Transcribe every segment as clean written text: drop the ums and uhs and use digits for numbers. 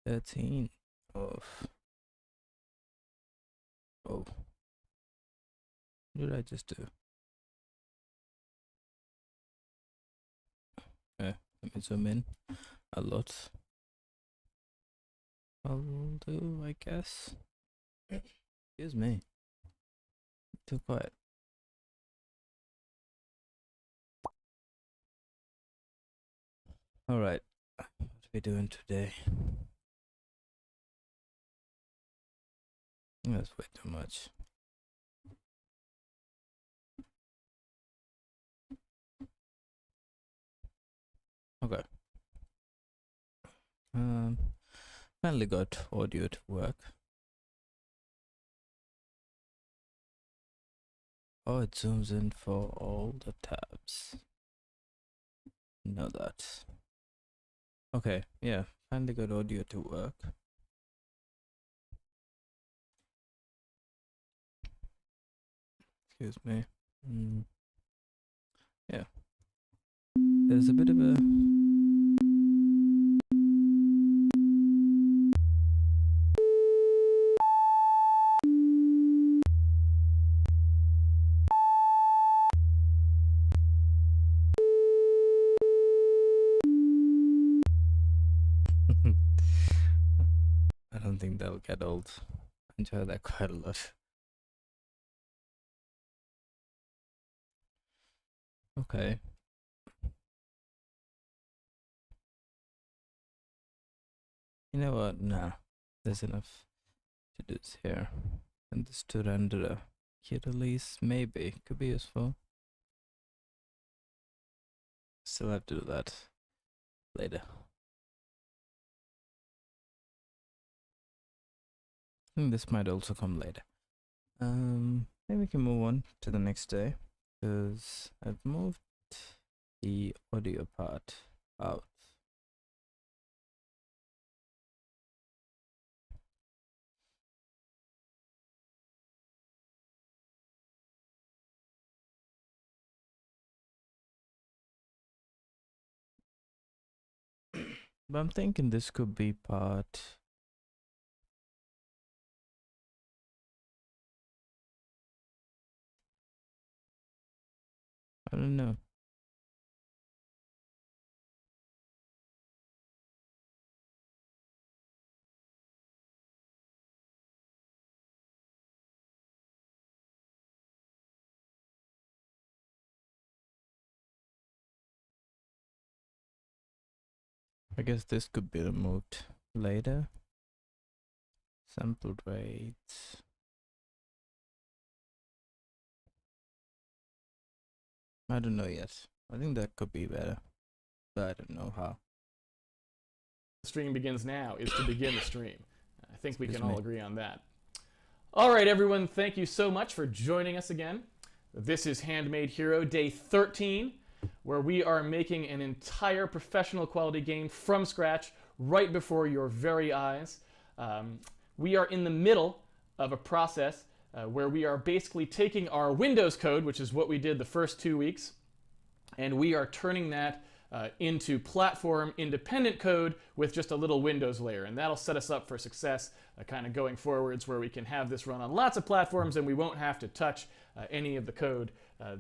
13 of... Oh. What did I just do? Okay, let me zoom in a lot. I'll do, I guess. Excuse me. Too quiet. Alright, what are we doing today? That's way too much. Okay. Finally got audio to work. Oh, it zooms in for all the tabs. Know that. Okay, yeah, finally got audio to work. Excuse me. Yeah. There's a bit of a... I don't think that'll get old. I enjoy that quite a lot. Okay. You know what? Nah. There's enough to do this here. And this to render a key release, maybe. Could be useful. Still have to do that later. I think this might also come later. Maybe we can move on to the next day, because I've moved the audio part out. But I'm thinking this could be part... I don't know. I guess this could be removed later. Sample rates. I don't know yet. I think that could be better, but I don't know how. The stream begins now is to begin the stream. I think we can all me. agree on that. All right, everyone, thank you so much for joining us again. This is Handmade Hero Day 13, where we are making an entire professional quality game from scratch right before your very eyes. We are in the middle of a process where we are basically taking our Windows code, which is what we did the first 2 weeks, and we are turning that into platform independent code with just a little Windows layer, and that'll set us up for success kind of going forwards, where we can have this run on lots of platforms and we won't have to touch any of the code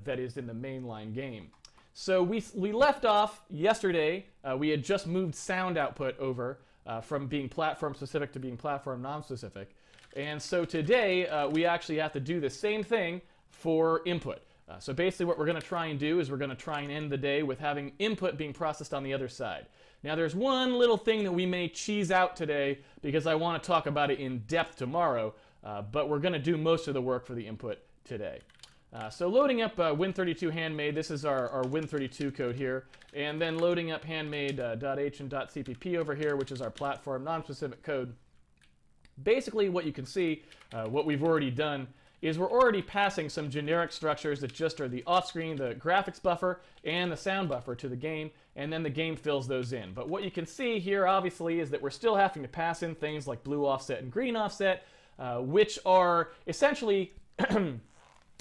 that is in the mainline game. So we left off yesterday. We had just moved sound output over from being platform specific to being platform non-specific, and so today we actually have to do the same thing for input. So basically what we're going to try and do is we're going to try and end the day with having input being processed on the other side. Now there's one little thing that we may cheese out today because I want to talk about it in depth tomorrow, but we're going to do most of the work for the input today. So loading up Win32 Handmade, this is our Win32 code here, and then loading up handmade.h and .cpp over here, which is our platform non-specific code. Basically what you can see, what we've already done, is we're already passing some generic structures that just are the off-screen, the graphics buffer, and the sound buffer to the game, and then the game fills those in. But what you can see here, obviously, is that we're still having to pass in things like blue offset and green offset, which are essentially,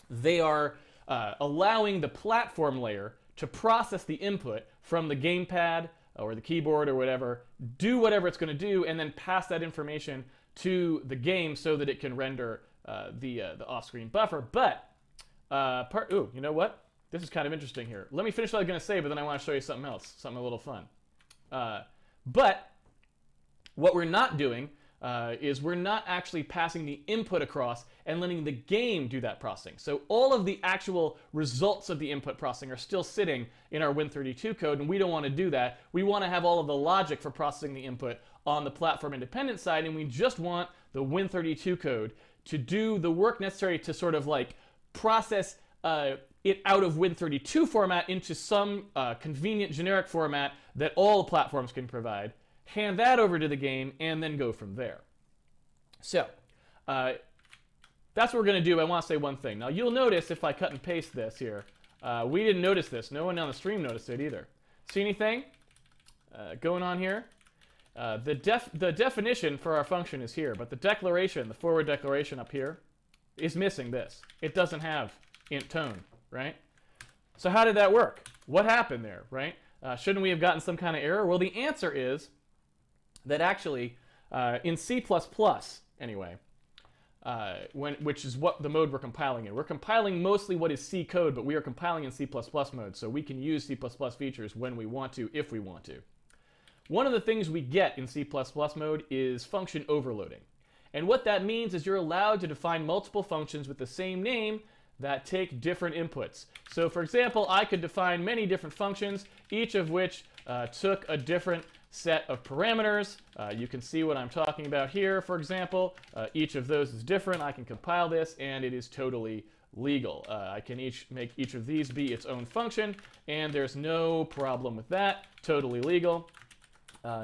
they are allowing the platform layer to process the input from the gamepad, or the keyboard or whatever, do whatever it's going to do, and then pass that information to the game so that it can render the off-screen buffer. But you know what? This is kind of interesting here. Let me finish what I was going to say, but then I want to show you something else, something a little fun. But what we're not doing is we're not actually passing the input across and letting the game do that processing. So all of the actual results of the input processing are still sitting in our Win32 code, and we don't want to do that. We want to have all of the logic for processing the input on the platform independent side, and we just want the Win32 code to do the work necessary to sort of like process it out of Win32 format into some convenient generic format that all platforms can provide, hand that over to the game, and then go from there. So that's what we're going to do. I want to say one thing. Now, you'll notice if I cut and paste this here, we didn't notice this. No one on the stream noticed it either. See anything going on here? The definition for our function is here, but the declaration, the forward declaration up here, is missing this. It doesn't have int tone, right? So how did that work? What happened there, right? Shouldn't we have gotten some kind of error? Well, the answer is that actually in C++, anyway, which is what the mode we're compiling in. We're compiling mostly what is C code, but we are compiling in C++ mode, so we can use C++ features when we want to, if we want to. One of the things we get in C++ mode is function overloading. And what that means is you're allowed to define multiple functions with the same name that take different inputs. So for example, I could define many different functions, each of which took a different set of parameters. You can see what I'm talking about here, for example. Each of those is different. I can compile this, and it is totally legal. I can make each of these be its own function, and there's no problem with that. Totally legal.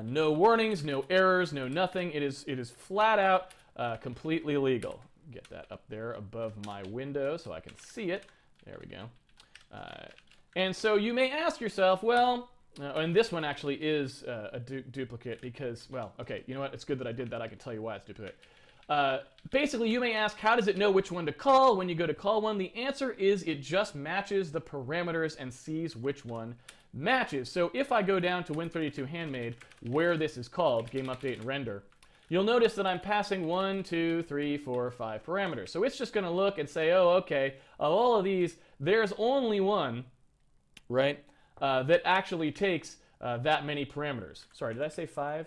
No warnings, no errors, no nothing. It is flat out completely legal. Get that up there above my window so I can see it. There we go. And so you may ask yourself, well, and this one actually is a duplicate because, well, okay, you know what? It's good that I did that. I can tell you why it's duplicate. Basically, you may ask, how does it know which one to call when you go to call one? The answer is it just matches the parameters and sees which one matches. So if I go down to Win32 Handmade, where this is called, game update and render, you'll notice that I'm passing 1, 2, 3, 4, 5 parameters. So it's just going to look and say, oh, okay, of all of these, there's only one, right, that actually takes that many parameters. Sorry, did I say 5?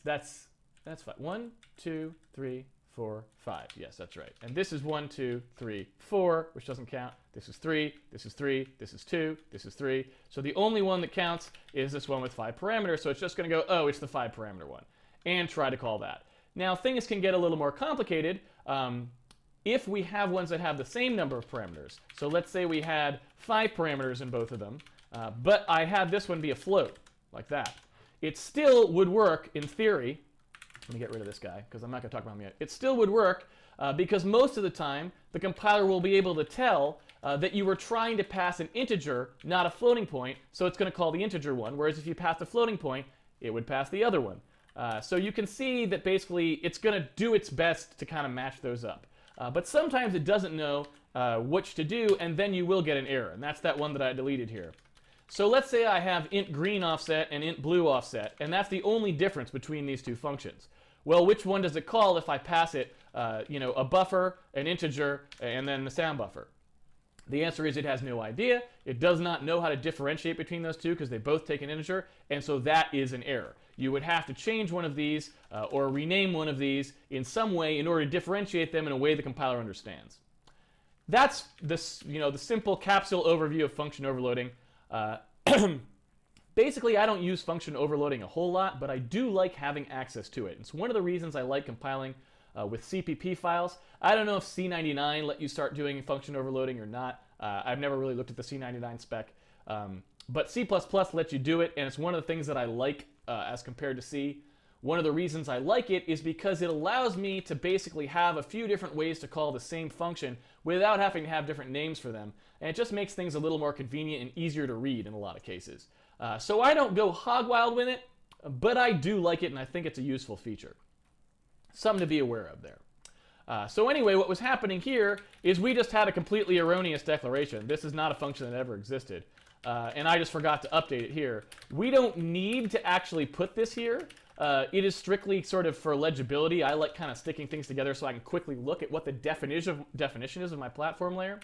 That's 5. 1, 2, 3, 4, 5. Yes, that's right. And this is 1, 2, 3, 4, which doesn't count. This is 3, this is 3, this is 2, this is 3. So the only one that counts is this one with 5 parameters. So it's just going to go, oh, it's the 5 parameter one, and try to call that. Now, things can get a little more complicated if we have ones that have the same number of parameters. So let's say we had 5 parameters in both of them, but I had this one be a float, like that. It still would work in theory. Let me get rid of this guy, because I'm not going to talk about him yet. It still would work because most of the time, the compiler will be able to tell that you were trying to pass an integer, not a floating point, so it's going to call the integer one, whereas if you passed a floating point, it would pass the other one. So you can see that basically it's going to do its best to kind of match those up. But sometimes it doesn't know which to do, and then you will get an error, and that's that one that I deleted here. So let's say I have int green offset and int blue offset, and that's the only difference between these two functions. Well, which one does it call if I pass it, a buffer, an integer, and then the sound buffer? The answer is it has no idea. It does not know how to differentiate between those two because they both take an integer, and so that is an error. You would have to change one of these or rename one of these in some way in order to differentiate them in a way the compiler understands. That's the simple capsule overview of function overloading. Basically, I don't use function overloading a whole lot, but I do like having access to it. It's one of the reasons I like compiling with CPP files. I don't know if C99 let you start doing function overloading or not. I've never really looked at the C99 spec. But C++ lets you do it, and it's one of the things that I like as compared to C. One of the reasons I like it is because it allows me to basically have a few different ways to call the same function without having to have different names for them. And it just makes things a little more convenient and easier to read in a lot of cases. So I don't go hog wild with it, but I do like it, and I think it's a useful feature. Something to be aware of there. So anyway, what was happening here is we just had a completely erroneous declaration. This is not a function that ever existed. and I just forgot to update it here. We don't need to actually put this here. It is strictly sort of for legibility. I like kind of sticking things together so I can quickly look at what the definition is of my platform layer.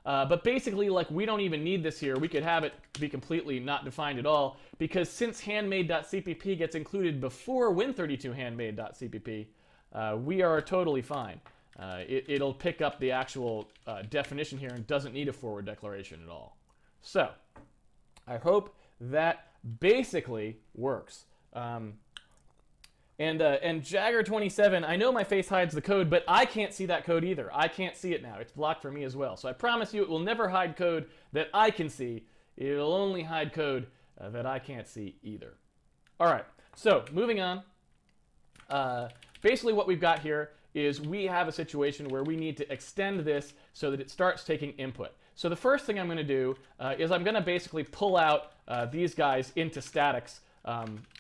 But basically, like, we don't even need this here. We could have it be completely not defined at all, because since handmade.cpp gets included before Win32 handmade.cpp, we are totally fine. It'll pick up the actual definition here and doesn't need a forward declaration at all. So, I hope that basically works. And Jagger27, I know my face hides the code, but I can't see that code either. I can't see it now. It's blocked for me as well. So I promise you it will never hide code that I can see. It'll only hide code that I can't see either. All right, so moving on. Basically what we've got here is we have a situation where we need to extend this so that it starts taking input. So the first thing I'm going to do is I'm going to basically pull out these guys into statics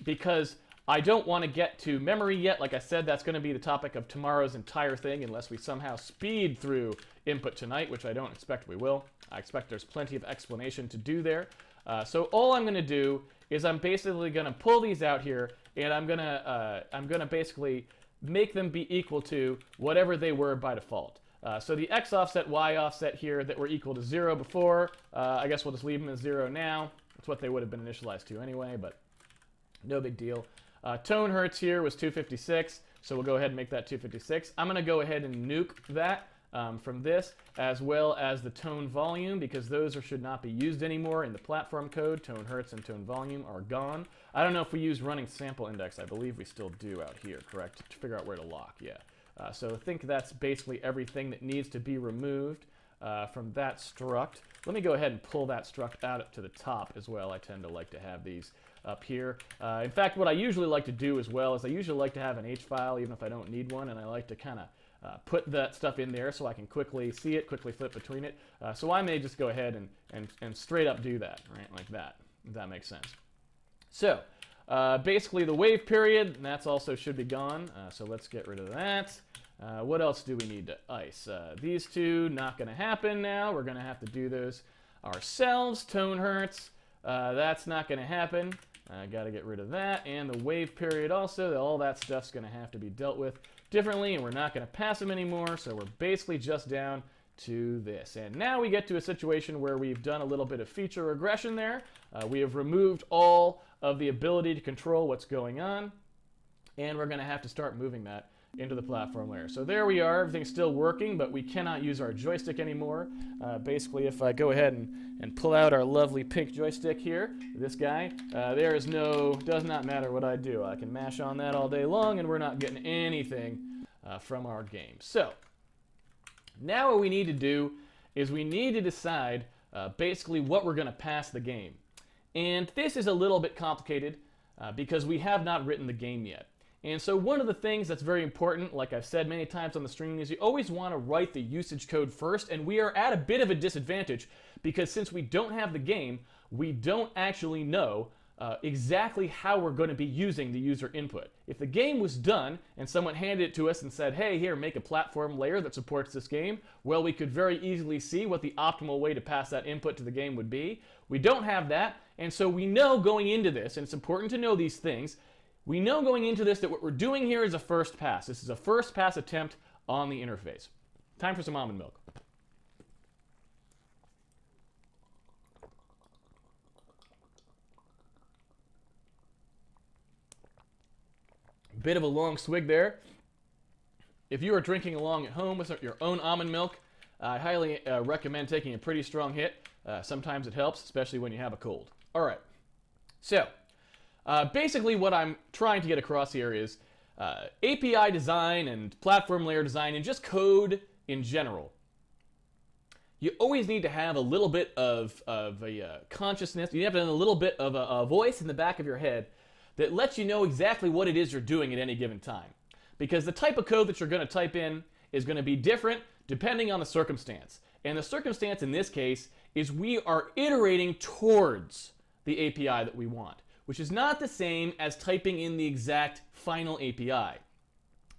because I don't want to get to memory yet. Like I said, that's going to be the topic of tomorrow's entire thing unless we somehow speed through input tonight, which I don't expect we will. I expect there's plenty of explanation to do there. So all I'm going to do is I'm basically going to pull these out here, and I'm going to basically make them be equal to whatever they were by default. So the x offset, y offset here that were equal to 0 before, I guess we'll just leave them as 0 now. That's what they would have been initialized to anyway, but no big deal. Tone hertz here was 256, so we'll go ahead and make that 256. I'm going to go ahead and nuke that from this, as well as the tone volume, because those should not be used anymore in the platform code. Tone hertz and tone volume are gone. I don't know if we use running sample index. I believe we still do out here, correct? To figure out where to lock, yeah. So I think that's basically everything that needs to be removed from that struct. Let me go ahead and pull that struct out up to the top as well. I tend to like to have these up here. In fact, what I usually like to do as well is I usually like to have an H file even if I don't need one, and I like to kind of put that stuff in there so I can quickly see it, quickly flip between it. So I may just go ahead and straight up do that, right, like that, if that makes sense. So basically the wave period, that's also should be gone, so let's get rid of that. What else do we need to ice? These two, not going to happen now. We're going to have to do those ourselves. Tone hertz, that's not going to happen. Got to get rid of that. And the wave period also, all that stuff's going to have to be dealt with differently, and we're not going to pass them anymore, so we're basically just down to this. And now we get to a situation where we've done a little bit of feature regression there. We have removed all of the ability to control what's going on, and we're going to have to start moving that into the platform layer. So there we are, everything's still working, but we cannot use our joystick anymore. Basically, if I go ahead and pull out our lovely pink joystick here, this guy, does not matter what I do. I can mash on that all day long, and we're not getting anything from our game. So now what we need to do is we need to decide basically what we're going to pass the game. And this is a little bit complicated because we have not written the game yet. And so one of the things that's very important, like I've said many times on the stream, is you always want to write the usage code first, and we are at a bit of a disadvantage because since we don't have the game, we don't actually know exactly how we're going to be using the user input. If the game was done and someone handed it to us and said, hey, here, make a platform layer that supports this game, well, we could very easily see what the optimal way to pass that input to the game would be. We don't have that, and so we know going into this, and it's important to know these things, we know going into this that what we're doing here is a first pass. This is a first pass attempt on the interface. Time for some almond milk. Bit of a long swig there. If you are drinking along at home with your own almond milk, I highly recommend taking a pretty strong hit. Sometimes it helps, especially when you have a cold. All right. So, basically what I'm trying to get across here is API design and platform layer design and just code in general. You always need to have a little bit of a consciousness. You have to have a little bit of a voice in the back of your head that lets you know exactly what it is you're doing at any given time. Because the type of code that you're going to type in is going to be different depending on the circumstance. And the circumstance in this case is we are iterating towards the API that we want, which is not the same as typing in the exact final API.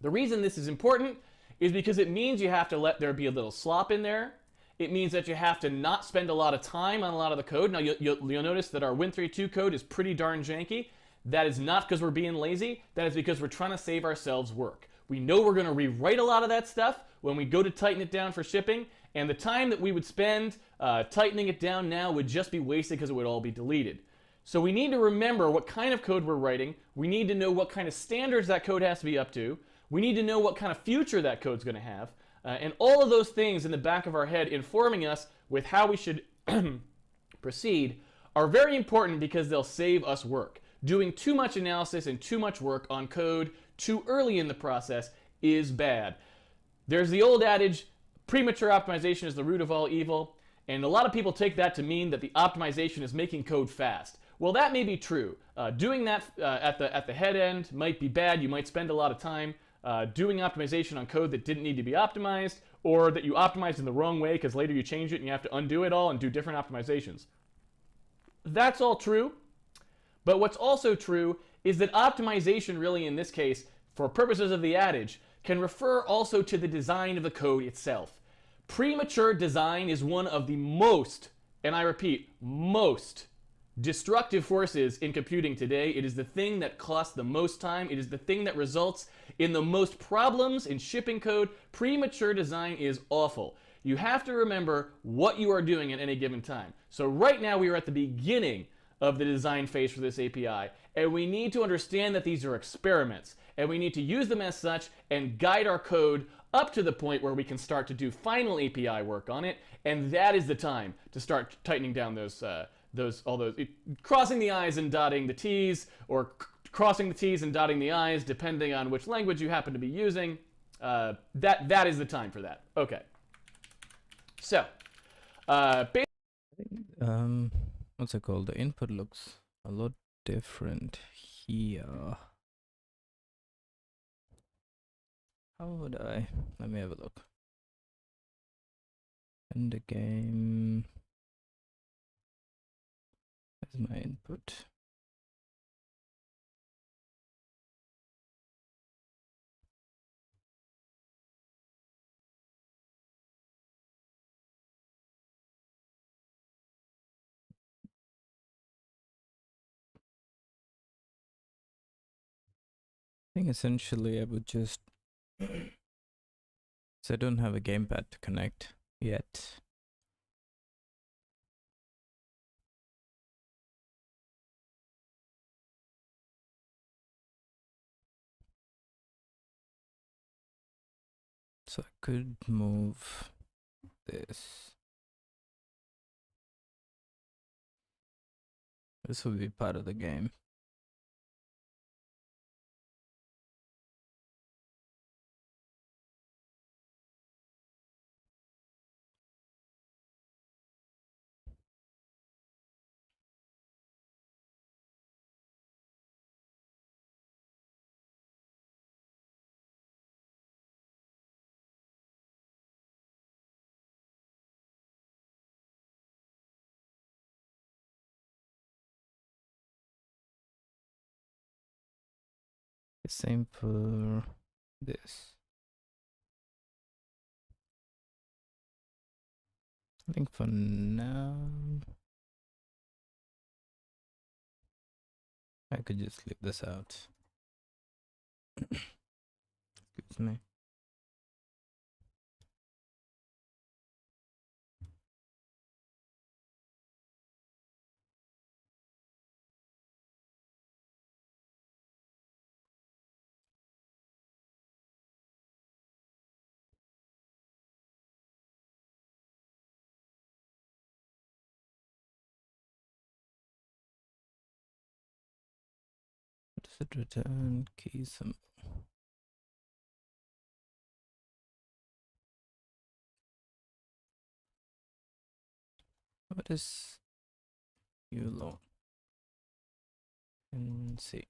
The reason this is important is because it means you have to let there be a little slop in there, It means that you have to not spend a lot of time on a lot of the code. Now, you'll notice that our Win32 code is pretty darn janky. That is not because we're being lazy. That is because we're trying to save ourselves work. We know we're going to rewrite a lot of that stuff when we go to tighten it down for shipping, and the time that we would spend tightening it down now would just be wasted because it would all be deleted. So we need to remember what kind of code we're writing. We need to know what kind of standards that code has to be up to. We need to know what kind of future that code's going to have. And all of those things in the back of our head informing us with how we should proceed are very important because they'll save us work. Doing too much analysis and too much work on code too early in the process is bad. There's the old adage, premature optimization is the root of all evil, and a lot of people take that to mean that the optimization is making code fast. Well, that may be true. Doing that at the head end might be bad. You might spend a lot of time doing optimization on code that didn't need to be optimized, or that you optimized in the wrong way because later you change it and you have to undo it all and do different optimizations. That's all true, but what's also true is that optimization really in this case, for purposes of the adage, can refer also to the design of the code itself. Premature design is one of the most, and I repeat, most destructive forces in computing today. It is the thing that costs the most time. It is the thing that results in the most problems in shipping code. Premature design is awful. You have to remember what you are doing at any given time. So right now we are at the beginning of the design phase for this API, and we need to understand that these are experiments, and we need to use them as such and guide our code up to the point where we can start to do final API work on it, and that is the time to start tightening down those crossing the I's and dotting the T's, or crossing the T's and dotting the I's, depending on which language you happen to be using. That is the time for that. Okay. So, what's it called? The input looks a lot different here. How would I? Let me have a look. In the game, where's my input? I think essentially I would just, so I don't have a gamepad to connect yet. So I could move this. This will be part of the game. Same for this. I think for now I could just leave this out. Excuse me. What does it return? Key symbol. What is ULO? And see.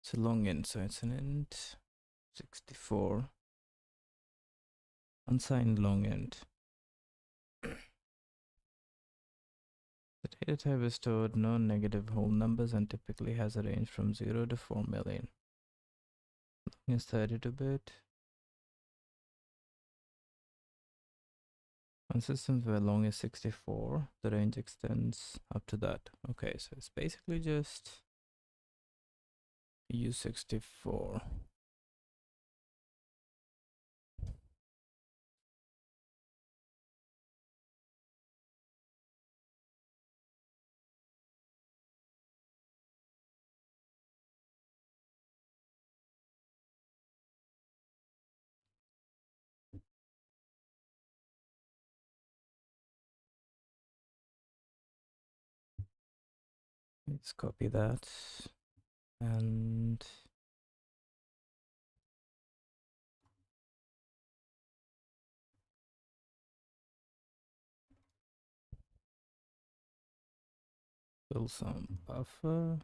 It's a long int, so it's an int 64. Unsigned long int. The data type is stored no negative whole numbers and typically has a range from 0 to 4 million. Is 32-bit. On systems where long is 64, the range extends up to that. Okay, so it's basically just U64. Let's copy that and build some buffer.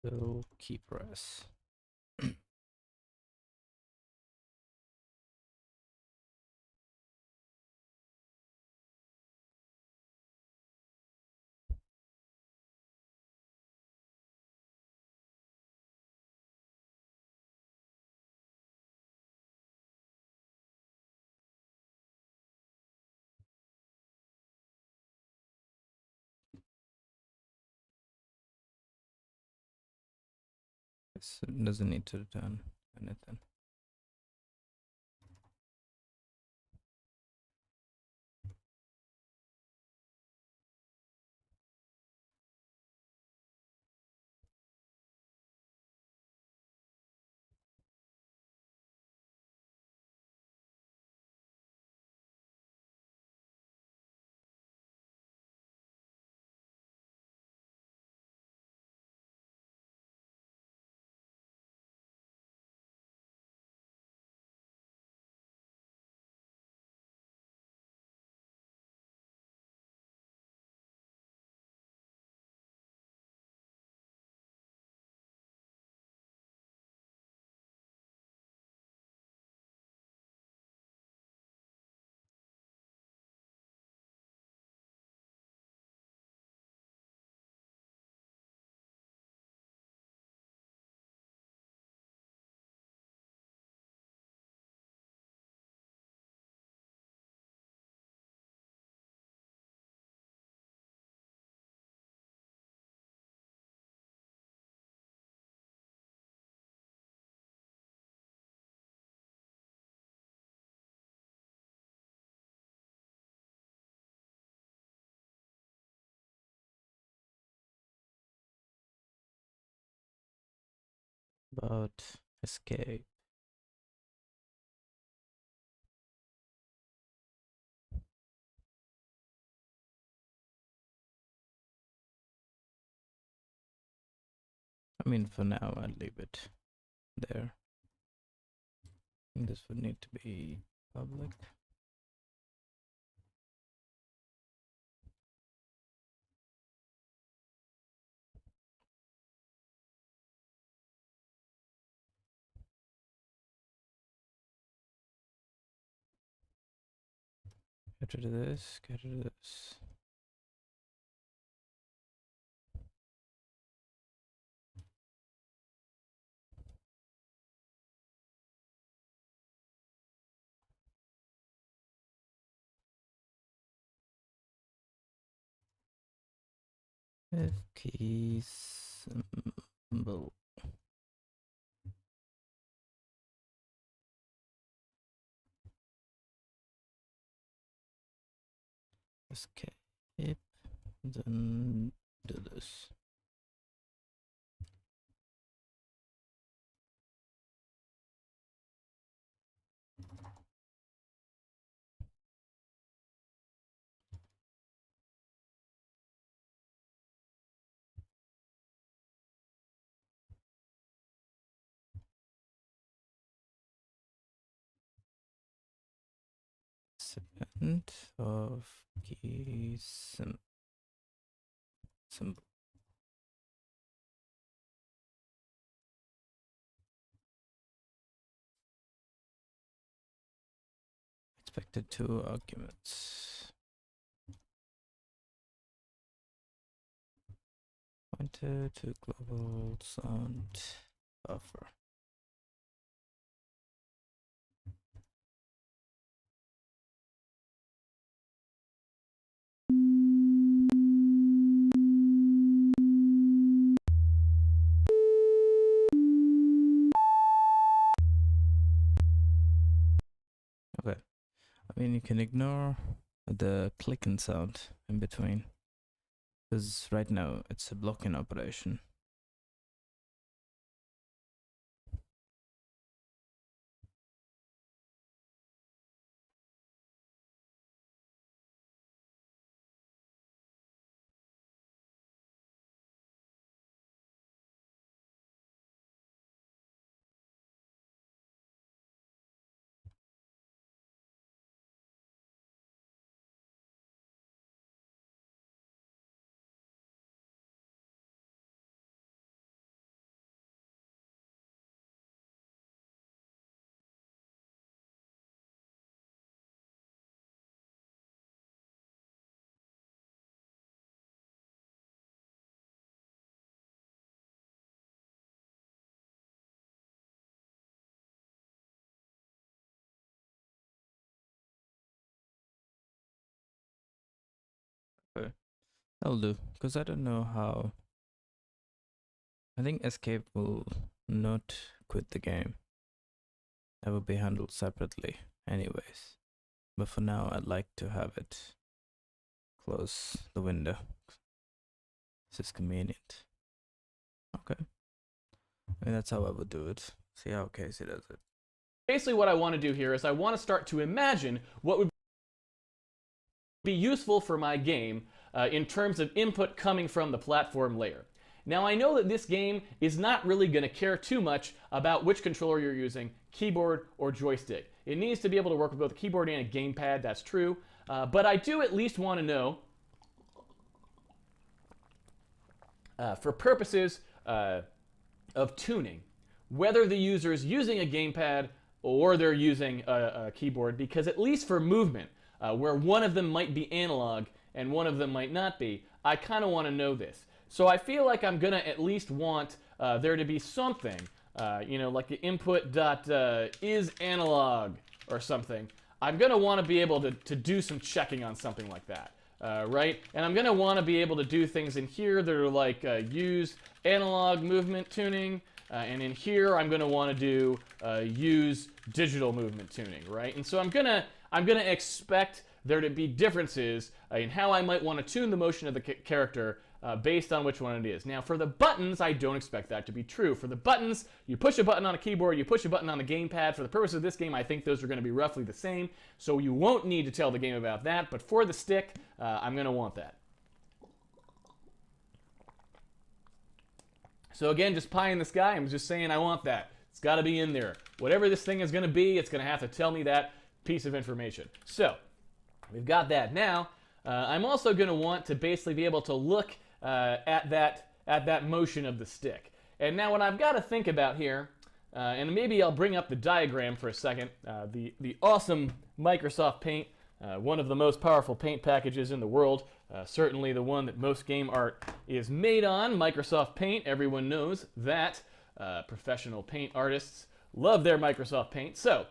Build key press. This doesn't need to return anything. About escape. I mean, for now, I'll leave it there. This would need to be public. Get rid of this, get rid of this. If key symbol. Escape, then do this. second of key symbol. Expected 2 arguments. Pointer to global sound buffer. Okay, I mean you can ignore the clicking sound in between, because right now it's a blocking operation. Okay, that'll do, because I don't know how. I think escape will not quit the game. That will be handled separately anyways. But for now, I'd like to have it close the window. This is convenient. Okay. I mean, that's how I would do it. See how Casey does it. Basically what I want to do here is I want to start to imagine what would be useful for my game in terms of input coming from the platform layer. Now I know that this game is not really going to care too much about which controller you're using, keyboard or joystick. It needs to be able to work with both a keyboard and a gamepad, that's true. But I do at least want to know, for purposes of tuning, whether the user is using a gamepad or they're using a keyboard, because at least for movement, where one of them might be analog and one of them might not be, I kind of want to know this. So I feel like I'm going to at least want there to be something, like the input.is analog or something. I'm going to want to be able to do some checking on something like that, right? And I'm going to want to be able to do things in here that are like use analog movement tuning, and in here I'm going to want to do use digital movement tuning, right? And so I'm going to expect there to be differences in how I might want to tune the motion of the character based on which one it is. Now, for the buttons, I don't expect that to be true. For the buttons, you push a button on a keyboard, you push a button on the gamepad. For the purpose of this game, I think those are going to be roughly the same, so you won't need to tell the game about that. But for the stick, I'm going to want that. So again, just pie in the sky, I'm just saying I want that. It's got to be in there. Whatever this thing is going to be, it's going to have to tell me that piece of information. So we've got that. Now, I'm also going to want to basically be able to look at that motion of the stick. And now what I've got to think about here, and maybe I'll bring up the diagram for a second, the awesome Microsoft Paint, one of the most powerful paint packages in the world, certainly the one that most game art is made on. Microsoft Paint, everyone knows that. Professional paint artists love their Microsoft Paint. So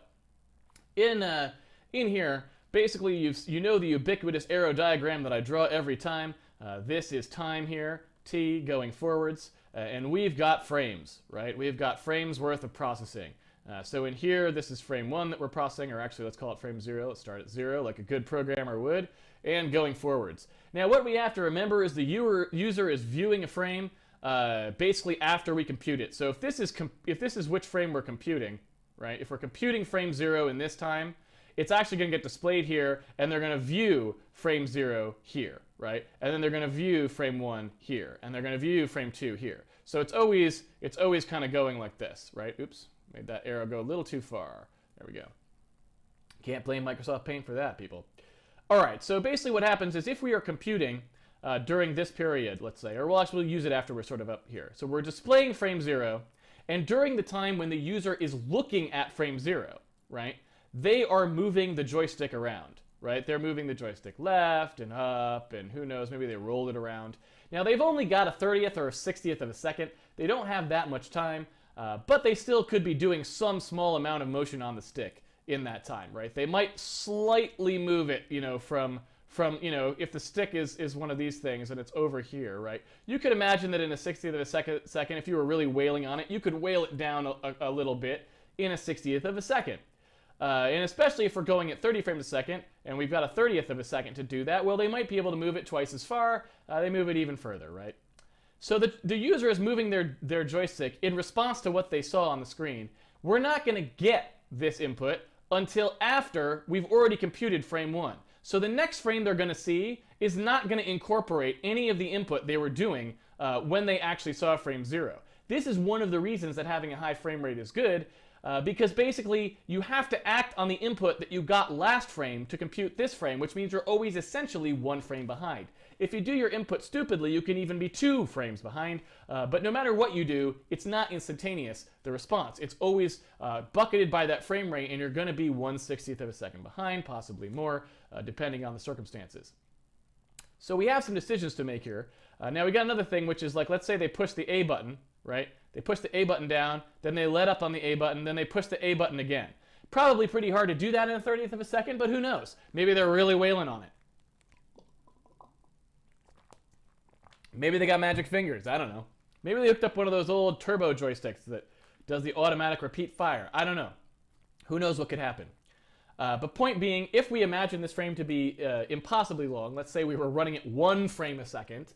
in here, basically you know the ubiquitous arrow diagram that I draw every time. This is time here, T going forwards, and we've got frames, right? We've got frames worth of processing. So in here, this is frame 1 that we're processing, or actually let's call it frame 0. Let's start at 0 like a good programmer would, and going forwards. Now what we have to remember is the user is viewing a frame basically after we compute it. So if this is which frame we're computing, right? If we're computing frame 0 in this time, it's actually going to get displayed here, and they're going to view frame 0 here, right? And then they're going to view frame 1 here, and they're going to view frame 2 here. So it's always kind of going like this, right? Oops, made that arrow go a little too far. There we go. Can't blame Microsoft Paint for that, people. All right, so basically what happens is if we are computing during this period, let's say, or we'll actually use it after we're sort of up here. So we're displaying frame 0, and during the time when the user is looking at frame 0, right, they are moving the joystick around, right? They're moving the joystick left and up, and who knows, maybe they roll it around. Now, they've only got a 30th or a 60th of a second. They don't have that much time, but they still could be doing some small amount of motion on the stick in that time, right? They might slightly move it, from if the stick is one of these things and it's over here, right? You could imagine that in a 60th of a second, if you were really wailing on it, you could wail it down a little bit in a 60th of a second. And especially if we're going at 30 frames a second and we've got a 30th of a second to do that, well, they might be able to move it twice as far. They move it even further, right? So the user is moving their joystick in response to what they saw on the screen. We're not going to get this input until after we've already computed frame 1. So the next frame they're going to see is not going to incorporate any of the input they were doing when they actually saw frame 0. This is one of the reasons that having a high frame rate is good, because basically you have to act on the input that you got last frame to compute this frame, which means you're always essentially 1 frame behind. If you do your input stupidly, you can even be 2 frames behind, but no matter what you do, it's not instantaneous, the response. It's always bucketed by that frame rate, and you're going to be 1/60th of a second behind, possibly more, depending on the circumstances. So we have some decisions to make here. Now we got another thing, which is like, let's say they push the A button, right? They push the A button down, then they let up on the A button, then they push the A button again. Probably pretty hard to do that in a 30th of a second, but who knows? Maybe they're really wailing on it. Maybe they got magic fingers. I don't know. Maybe they hooked up one of those old turbo joysticks that does the automatic repeat fire. I don't know. Who knows what could happen? But point being, if we imagine this frame to be impossibly long, let's say we were running at 1 frame a second,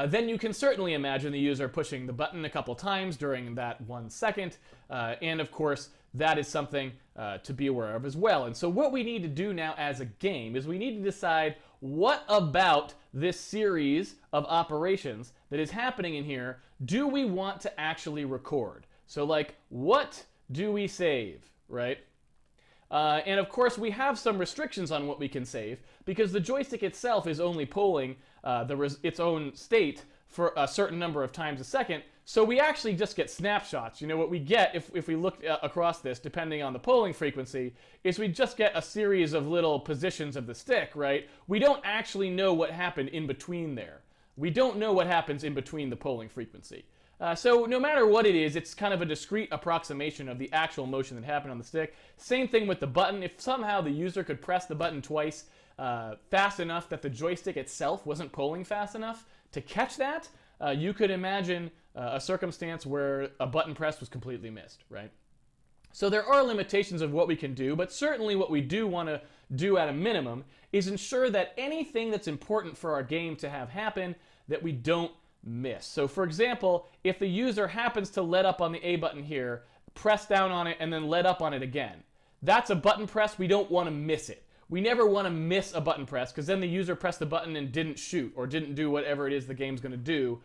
then you can certainly imagine the user pushing the button a couple times during that 1 second. And of course, that is something to be aware of as well. And so what we need to do now as a game is we need to decide what about this series of operations that is happening in here do we want to actually record? So like, what do we save, right? And of course, we have some restrictions on what we can save because the joystick itself is only polling its own state for a certain number of times a second. So we actually just get snapshots. What we get if we look across this, depending on the polling frequency, is we just get a series of little positions of the stick, right? We don't actually know what happened in between there. We don't know what happens in between the polling frequency. So no matter what it is, it's kind of a discrete approximation of the actual motion that happened on the stick. Same thing with the button. If somehow the user could press the button twice fast enough that the joystick itself wasn't polling fast enough to catch that, you could imagine a circumstance where a button press was completely missed, right? So there are limitations of what we can do, but certainly what we do want to do at a minimum is ensure that anything that's important for our game to have happen, that we don't miss. So for example, if the user happens to let up on the A button here, press down on it, and then let up on it again, that's a button press. We don't want to miss it. We never want to miss a button press because then the user pressed the button and didn't shoot or didn't do whatever it is the game's going to do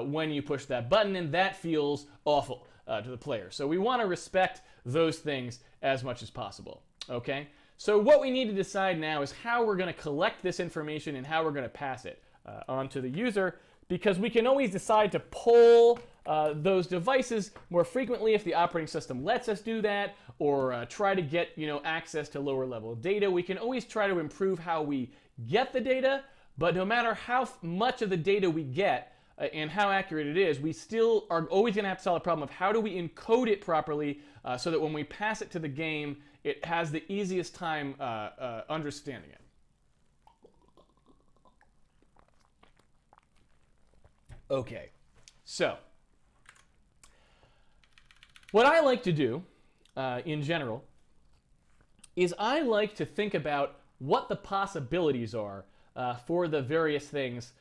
when you push that button, and that feels awful to the player. So we want to respect those things as much as possible, okay? So what we need to decide now is how we're going to collect this information and how we're going to pass it on to the user, because we can always decide to poll those devices more frequently if the operating system lets us do that, or try to get access to lower level data. We can always try to improve how we get the data, but no matter how much of the data we get and how accurate it is, we still are always going to have to solve the problem of how do we encode it properly so that when we pass it to the game, it has the easiest time understanding it. Okay, so what I like to do in general is I like to think about what the possibilities are for the various things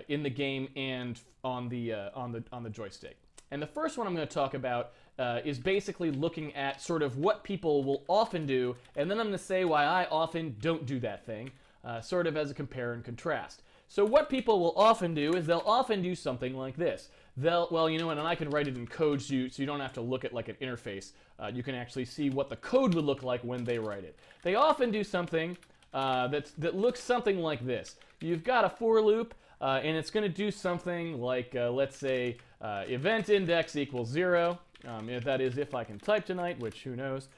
in the game and on the joystick. And the first one I'm going to talk about is basically looking at sort of what people will often do, and then I'm going to say why I often don't do that thing, sort of as a compare and contrast. So what people will often do is they'll often do something like this. Well, you know what, and I can write it in code so you don't have to look at like an interface. You can actually see what the code would look like when they write it. They often do something that looks something like this. You've got a for loop, and it's going to do something like, let's say, event index equals 0. If that is if I can type tonight, which who knows.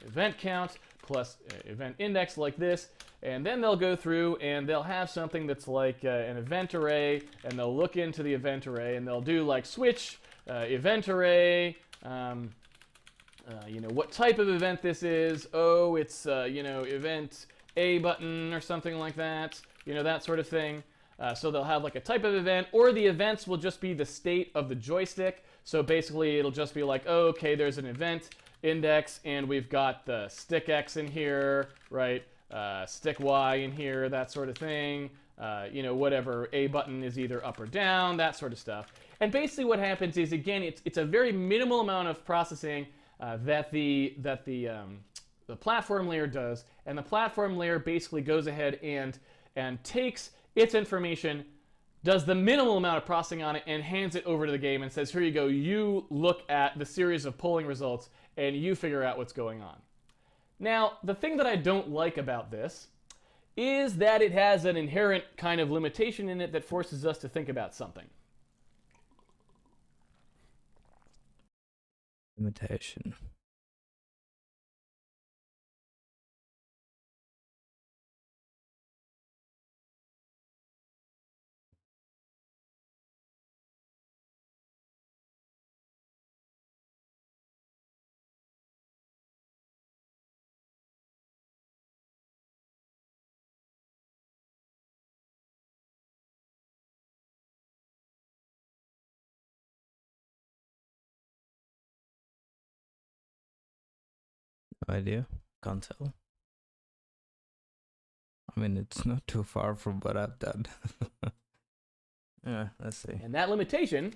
Event count plus event index like this, and then they'll go through and they'll have something that's like an event array, and they'll look into the event array and they'll do like switch event array, what type of event this is. Oh, it's event A button or something like that, that sort of thing. So they'll have like a type of event, or the events will just be the state of the joystick. So basically it'll just be like, oh, okay, there's an event index, and we've got the stick X in here, right? Stick Y in here, that sort of thing. Whatever, A button is either up or down, that sort of stuff. And basically what happens is, again, it's a very minimal amount of processing that the platform layer does, and the platform layer basically goes ahead and takes its information, does the minimal amount of processing on it, and hands it over to the game and says, here you go, you look at the series of polling results and you figure out what's going on. Now, the thing that I don't like about this is that it has an inherent kind of limitation in it that forces us to think about something. Limitation. No idea. Can't tell. I mean, it's not too far from what I've done. Yeah, let's see. And that limitation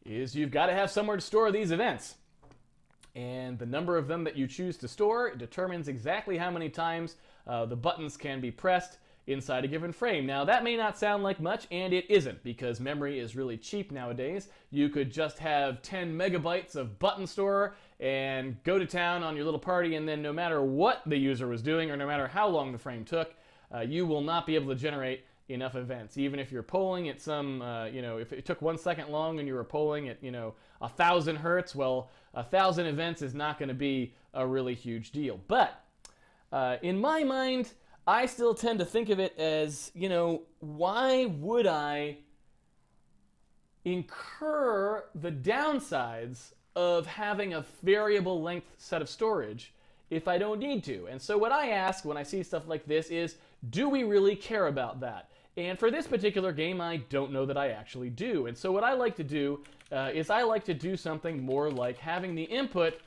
is you've got to have somewhere to store these events. And the number of them that you choose to store determines exactly how many times the buttons can be pressed inside a given frame. Now, that may not sound like much, and it isn't, because memory is really cheap nowadays. You could just have 10 megabytes of button store and go to town on your little party, and then no matter what the user was doing, or no matter how long the frame took, you will not be able to generate enough events. Even if you're polling at some, if it took 1 second long and you were polling at, 1,000 hertz, well, 1,000 events is not going to be a really huge deal. But in my mind, I still tend to think of it as, why would I incur the downsides of having a variable length set of storage if I don't need to? And so what I ask when I see stuff like this is, do we really care about that? And for this particular game, I don't know that I actually do. And so what I like to do is I like to do something more like having the input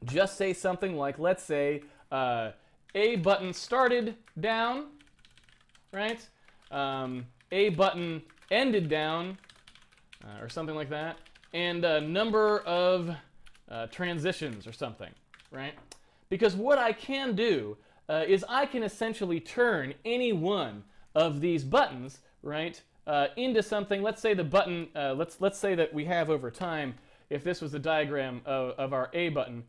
just say something like, let's say, A button started down, right? A button ended down, or something like that, and a number of transitions or something, right? Because what I can do is I can essentially turn any one of these buttons, right, into something. Let's say the button, let's say that we have over time, if this was the diagram of our A button,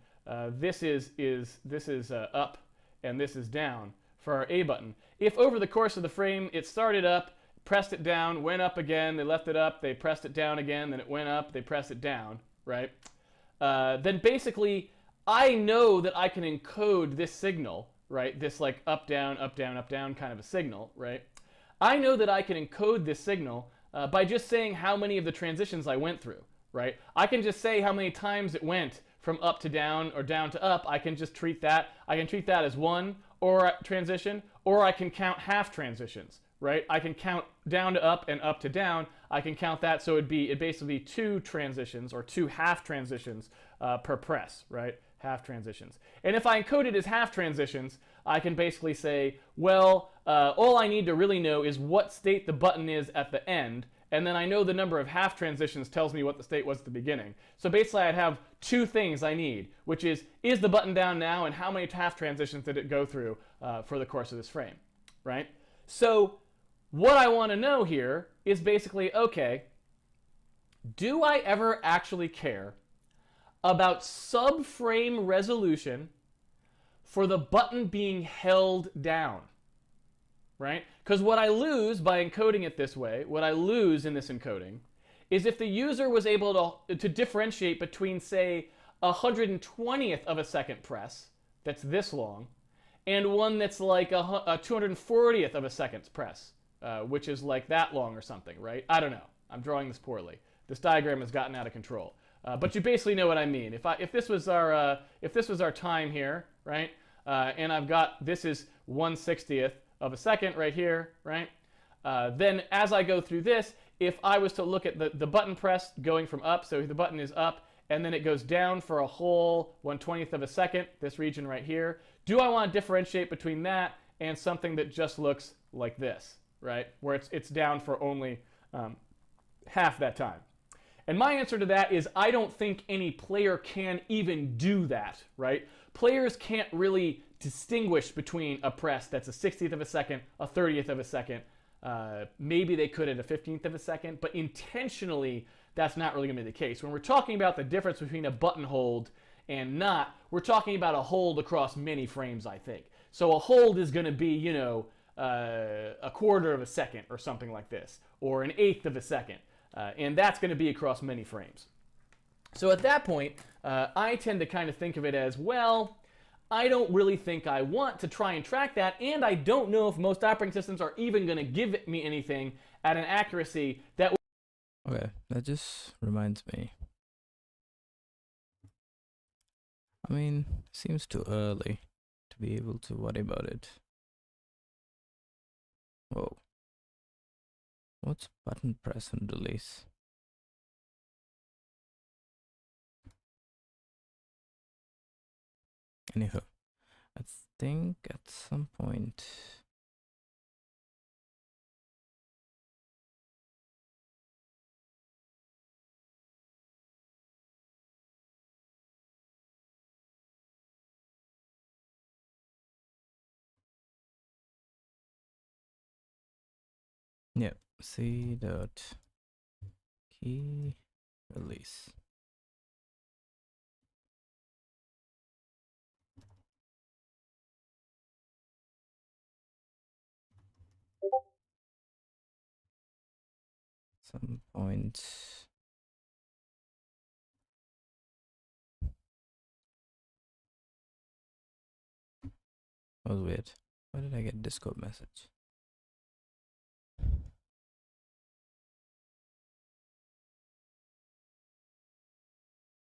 this is up and this is down for our A button. If over the course of the frame it started up, pressed it down, went up again, they left it up, they pressed it down again, then it went up, they pressed it down, right? Then basically I know that I can encode this signal, right? This like up, down, up, down, up, down kind of a signal, right? I know that I can encode this signal by just saying how many of the transitions I went through, right? I can just say how many times it went from up to down or down to up. I can just treat that. I can treat that as one or transition, or I can count half transitions, right? I can count down to up and up to down. I can count that, so it'd basically be 2 transitions or 2 half transitions per press, right? Half transitions. And if I encode it as half transitions, I can basically say, well, all I need to really know is what state the button is at the end, and then I know the number of half transitions tells me what the state was at the beginning. So basically I'd have 2 things I need, which is the button down now, and how many half transitions did it go through for the course of this frame, right? So what I want to know here is basically, okay, do I ever actually care about subframe resolution for the button being held down? Right? Because what I lose by encoding it this way, what I lose in this encoding, is if the user was able to differentiate between, say, 120th of a second press, that's this long, and one that's like a 240th of a second press, which is like that long or something, right? I don't know. I'm drawing this poorly. This diagram has gotten out of control. But you basically know what I mean. If this was our time here, right, and I've got, this is 1/60th of a second right here, right? Then as I go through this, if I was to look at the button press going from up, so the button is up, and then it goes down for a whole 1/20th of a second, this region right here, do I want to differentiate between that and something that just looks like this, right? Where it's down for only half that time. And my answer to that is I don't think any player can even do that, right? Players can't really distinguish between a press that's a 60th of a second, a 30th of a second. Maybe they could at a 15th of a second, but intentionally, that's not really going to be the case. When we're talking about the difference between a button hold and not, we're talking about a hold across many frames, I think. So a hold is going to be, you know, a quarter of a second or something like this, or an eighth of a second. And that's going to be across many frames. So at that point, I tend to kind of think of it as, well, I don't really think I want to try and track that, and I don't know if most operating systems are even going to give me anything at an accuracy that... Okay, that just reminds me. I mean, seems too early to be able to worry about it. Whoa. What's button press and release? Anyhow, I think at some point... Yep, C dot key release. Some point. That was weird. Why did I get Discord message?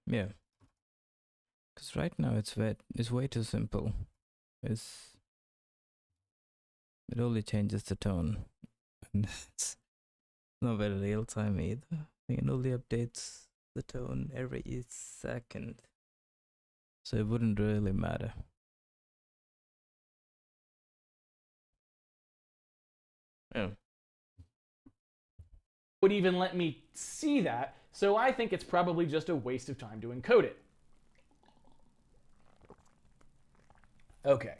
Yeah, because right now it's way too simple. It only changes the tone, and it's not very real time either. It only updates the tone every second, so it wouldn't really matter. Yeah. would even let me see that, so I think it's probably just a waste of time to encode it. Okay.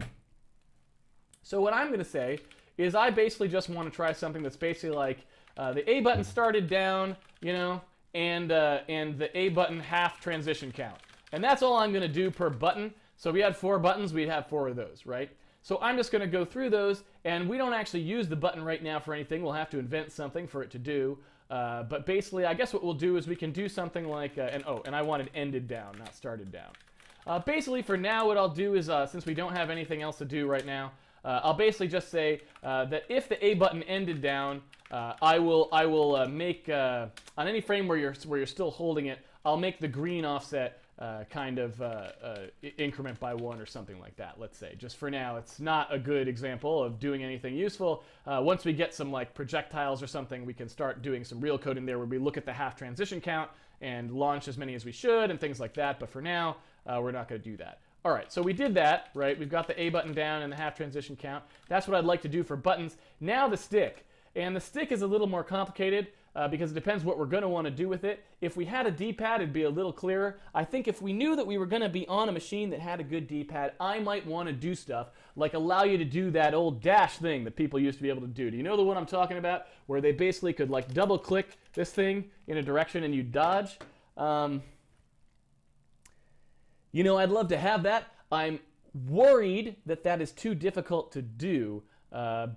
So what I'm going to say is I basically just want to try something that's basically like the A button started down, you know, and the A button half transition count. And that's all I'm going to do per button. So if we had 4 buttons, we'd have 4 of those, right? So I'm just going to go through those, and we don't actually use the button right now for anything. We'll have to invent something for it to do. But basically, I guess what we'll do is we can do something like, and I wanted ended down, not started down. Basically, for now, what I'll do is, since we don't have anything else to do right now, I'll basically just say that if the A button ended down, I will make, on any frame where you're still holding it, I'll make the green offset kind of increment by 1 or something like that, let's say. Just for now, it's not a good example of doing anything useful. Once we get some like projectiles or something, we can start doing some real code in there where we look at the half transition count and launch as many as we should and things like that. But for now, we're not going to do that. All right, so we did that, right? We've got the A button down and the half transition count. That's what I'd like to do for buttons. Now the stick. And the stick is a little more complicated. because it depends what we're going to want to do with it. If we had a D-pad, it'd be a little clearer. I think if we knew that we were going to be on a machine that had a good D-pad, I might want to do stuff like allow you to do that old dash thing that people used to be able to do. Do you know the one I'm talking about? Where they basically could like double click this thing in a direction and you dodge. You know, I'd love to have that. I'm worried that that is too difficult to do. I'm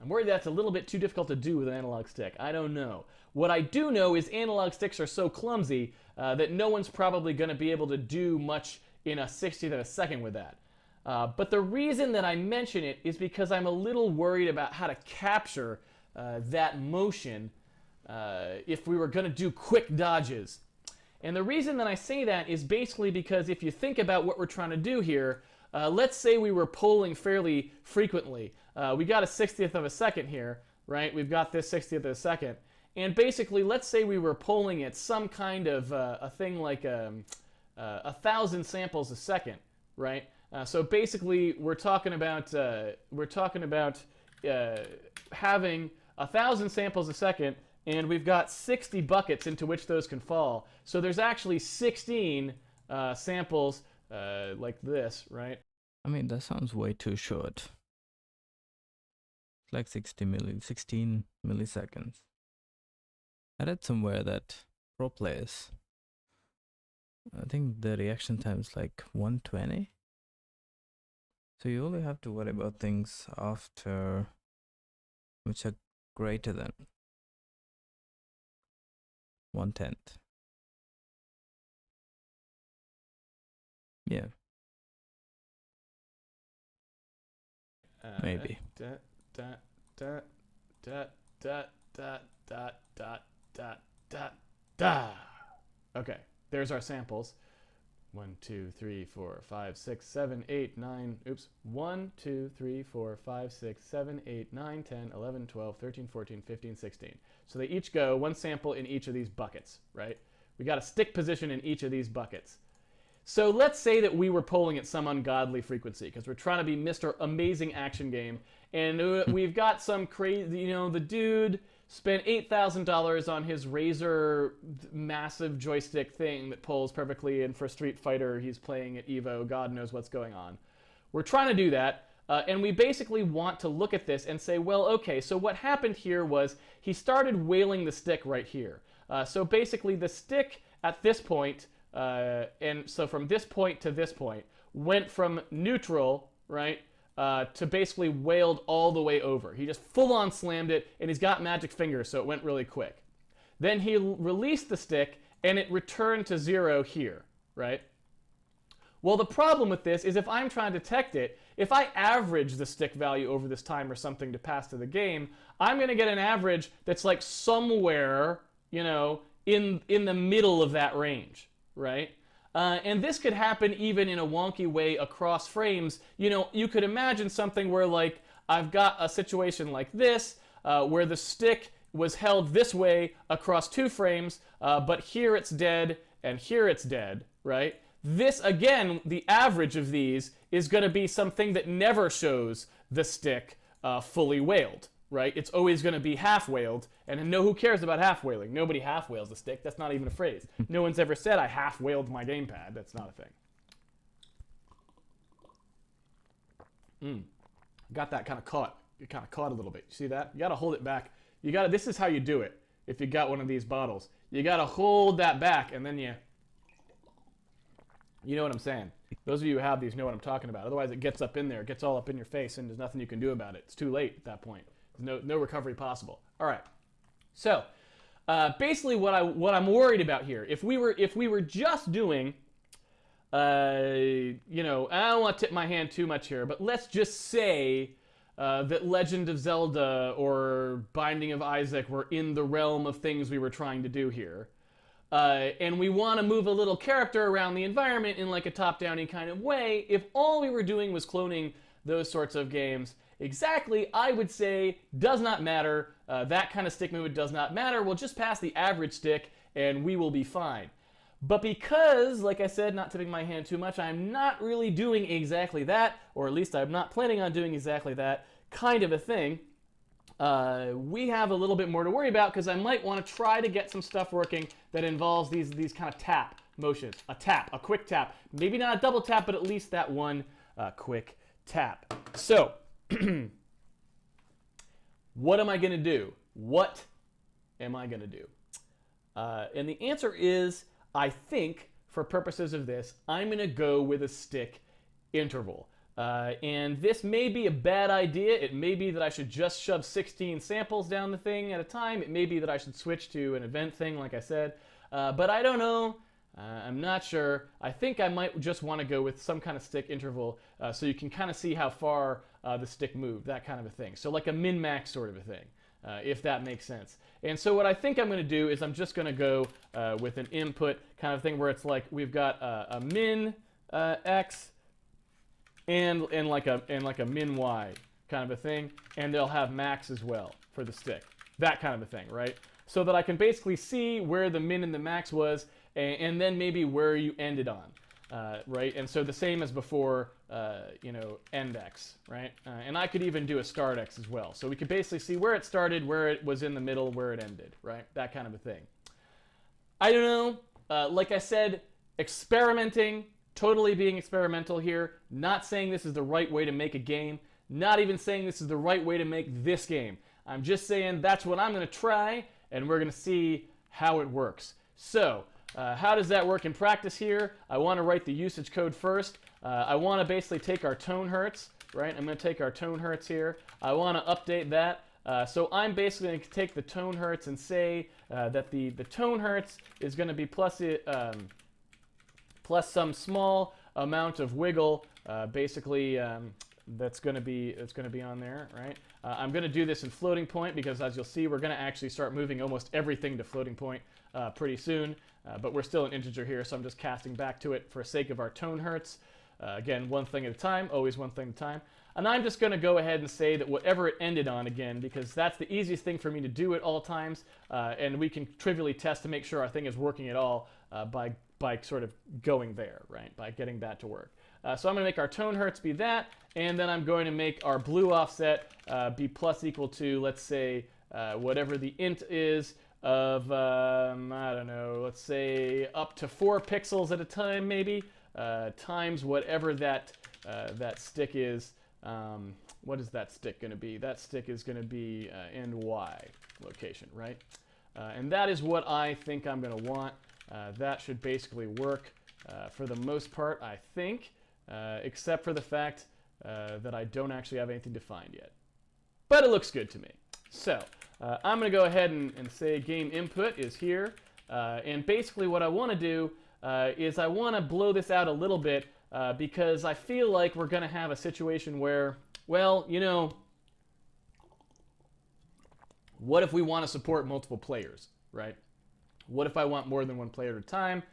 worried that's a little bit too difficult to do with an analog stick. I don't know. What I do know is analog sticks are so clumsy that no one's probably going to be able to do much in a 60th of a second with that. But the reason that I mention it is because I'm a little worried about how to capture that motion if we were going to do quick dodges. And the reason that I say that is basically because if you think about what we're trying to do here, let's say we were polling fairly frequently. We got a 60th of a second here, right? We've got this 60th of a second. And basically, let's say we were polling at some kind of a thing like 1,000 samples a second, right? So basically, we're talking about having 1,000 samples a second, and we've got 60 buckets into which those can fall. So there's actually 16 samples like this, right? I mean, that sounds way too short. It's like 16 milliseconds. I read somewhere that pro players, I think the reaction time is like 120. So you only have to worry about things after which are greater than 1/10. Yeah. Maybe. Okay, there's our samples. 1, 2, 3, 4, 5, 6, 7, 8, 9. Oops. 1, 2, 3, 4, 5, 6, 7, 8, 9, 10, 11, 12, 13, 14, 15, 16. So they each go one sample in each of these buckets, right? We got a stick position in each of these buckets. So let's say that we were polling at some ungodly frequency because we're trying to be Mr. Amazing Action Game, and we've got some crazy, you know, the dude spent $8,000 on his Razer massive joystick thing that pulls perfectly, and for Street Fighter he's playing at Evo, God knows what's going on. We're trying to do that, and we basically want to look at this and say, well, okay, so what happened here was he started whaling the stick right here. So basically the stick at this point, and so from this point to this point, went from neutral, right, to basically whaled all the way over. He just full-on slammed it, and he's got magic fingers, so it went really quick. Then he released the stick, and it returned to 0 here, right? Well, the problem with this is if I'm trying to detect it, if I average the stick value over this time or something to pass to the game, I'm going to get an average that's like somewhere, you know, in the middle of that range, right? And this could happen even in a wonky way across frames. You know, you could imagine something where, like, I've got a situation like this, where the stick was held this way across 2 frames, but here it's dead and here it's dead, right? This, again, the average of these is going to be something that never shows the stick fully whaled, right? It's always going to be half whaled, and who cares about half whaling? Nobody half whales the stick. That's not even a phrase. No one's ever said I half whaled my gamepad. That's not a thing. Got that kind of caught. You kind of caught a little bit. You see that? You got to hold it back. You got to. This is how you do it. If you got one of these bottles, you got to hold that back, and then you know what I'm saying. Those of you who have these know what I'm talking about. Otherwise, it gets up in there, it gets all up in your face, and there's nothing you can do about it. It's too late at that point. There's no recovery possible. All right. So basically, what I'm worried about here, if we were just doing, you know, I don't want to tip my hand too much here, but let's just say that Legend of Zelda or Binding of Isaac were in the realm of things we were trying to do here. And we want to move a little character around the environment in like a top-downy kind of way. If all we were doing was cloning those sorts of games, exactly, I would say, does not matter. That kind of stick movement does not matter. We'll just pass the average stick, and we will be fine. But because, like I said, not tipping my hand too much, I'm not really doing exactly that, or at least I'm not planning on doing exactly that kind of a thing. we have a little bit more to worry about because I might want to try to get some stuff working that involves these kind of tap motions. A quick tap. Maybe not a double tap, but at least that one quick tap. So, what am I going to do? What am I going to do? And the answer is, I think, for purposes of this, I'm going to go with a stick interval. And this may be a bad idea. It may be that I should just shove 16 samples down the thing at a time. It may be that I should switch to an event thing, like I said. But I don't know. I'm not sure. I think I might just want to go with some kind of stick interval so you can kind of see how far the stick moved, that kind of a thing. So like a min-max sort of a thing, if that makes sense. And so what I think I'm going to do is I'm just going to go with an input kind of thing where it's like we've got a min x and like a min y kind of a thing, and they'll have max as well for the stick, that kind of a thing, right? So that I can basically see where the min and the max was, and then maybe where you ended on, right? And so the same as before, end x, right? And I could even do a start x as well. So we could basically see where it started, where it was in the middle, where it ended, right? That kind of a thing. I don't know. Like I said, experimenting, totally being experimental here. Not saying this is the right way to make a game. Not even saying this is the right way to make this game. I'm just saying that's what I'm going to try, and we're going to see how it works. So, how does that work in practice here? I want to write the usage code first. I want to basically take our tone hertz, right? I'm going to take our tone hertz here. I want to update that. So I'm basically going to take the tone hertz and say that the tone hertz is going to be plus some small amount of wiggle, basically that's going to be on there, right? I'm going to do this in floating point because, as you'll see, we're going to actually start moving almost everything to floating point pretty soon. But we're still an integer here, so I'm just casting back to it for sake of our tone hertz. Again, one thing at a time, always one thing at a time. And I'm just going to go ahead and say that whatever it ended on, again, because that's the easiest thing for me to do at all times, and we can trivially test to make sure our thing is working at all by sort of going there, right, by getting that to work. So I'm going to make our tone hertz be that, and then I'm going to make our blue offset be plus equal to, let's say, whatever the int is of, I don't know, let's say up to 4 pixels at a time, maybe, times whatever that stick is. What is that stick going to be? That stick is going to be in Y location, right? And that is what I think I'm going to want. That should basically work for the most part, I think, except for the fact that I don't actually have anything defined yet. But it looks good to me. So I'm going to go ahead and say game input is here. And basically what I want to do is I want to blow this out a little bit because I feel like we're going to have a situation where, well, you know, what if we want to support multiple players, right? What if I want more than one player at a time?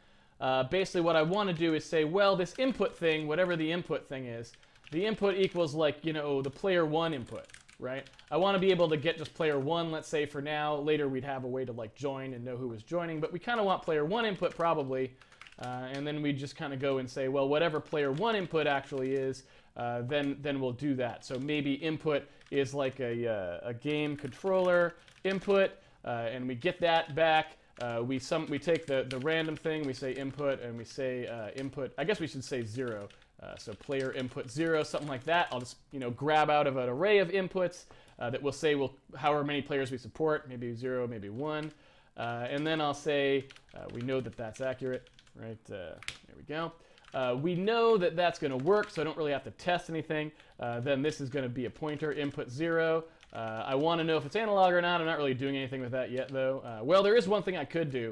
Basically what I want to do is say, well, this input thing, whatever the input thing is, the input equals like, you know, the player 1 input, right? I want to be able to get just player 1, let's say for now. Later we'd have a way to like join and know who was joining, but we kind of want player 1 input probably. And then we just kind of go and say, well, whatever player 1 input actually is, then we'll do that. So maybe input is like a game controller input, and we get that back. We take the random thing, we say input, and we say input. I guess we should say 0. So player input 0, something like that. I'll just grab out of an array of inputs that will say however many players we support, maybe 0, maybe 1, and then I'll say we know that that's accurate, right? There we go. We know that that's going to work, so I don't really have to test anything. Then this is going to be a pointer input 0. I want to know if it's analog or not. I'm not really doing anything with that yet, though. Well, there is one thing I could do,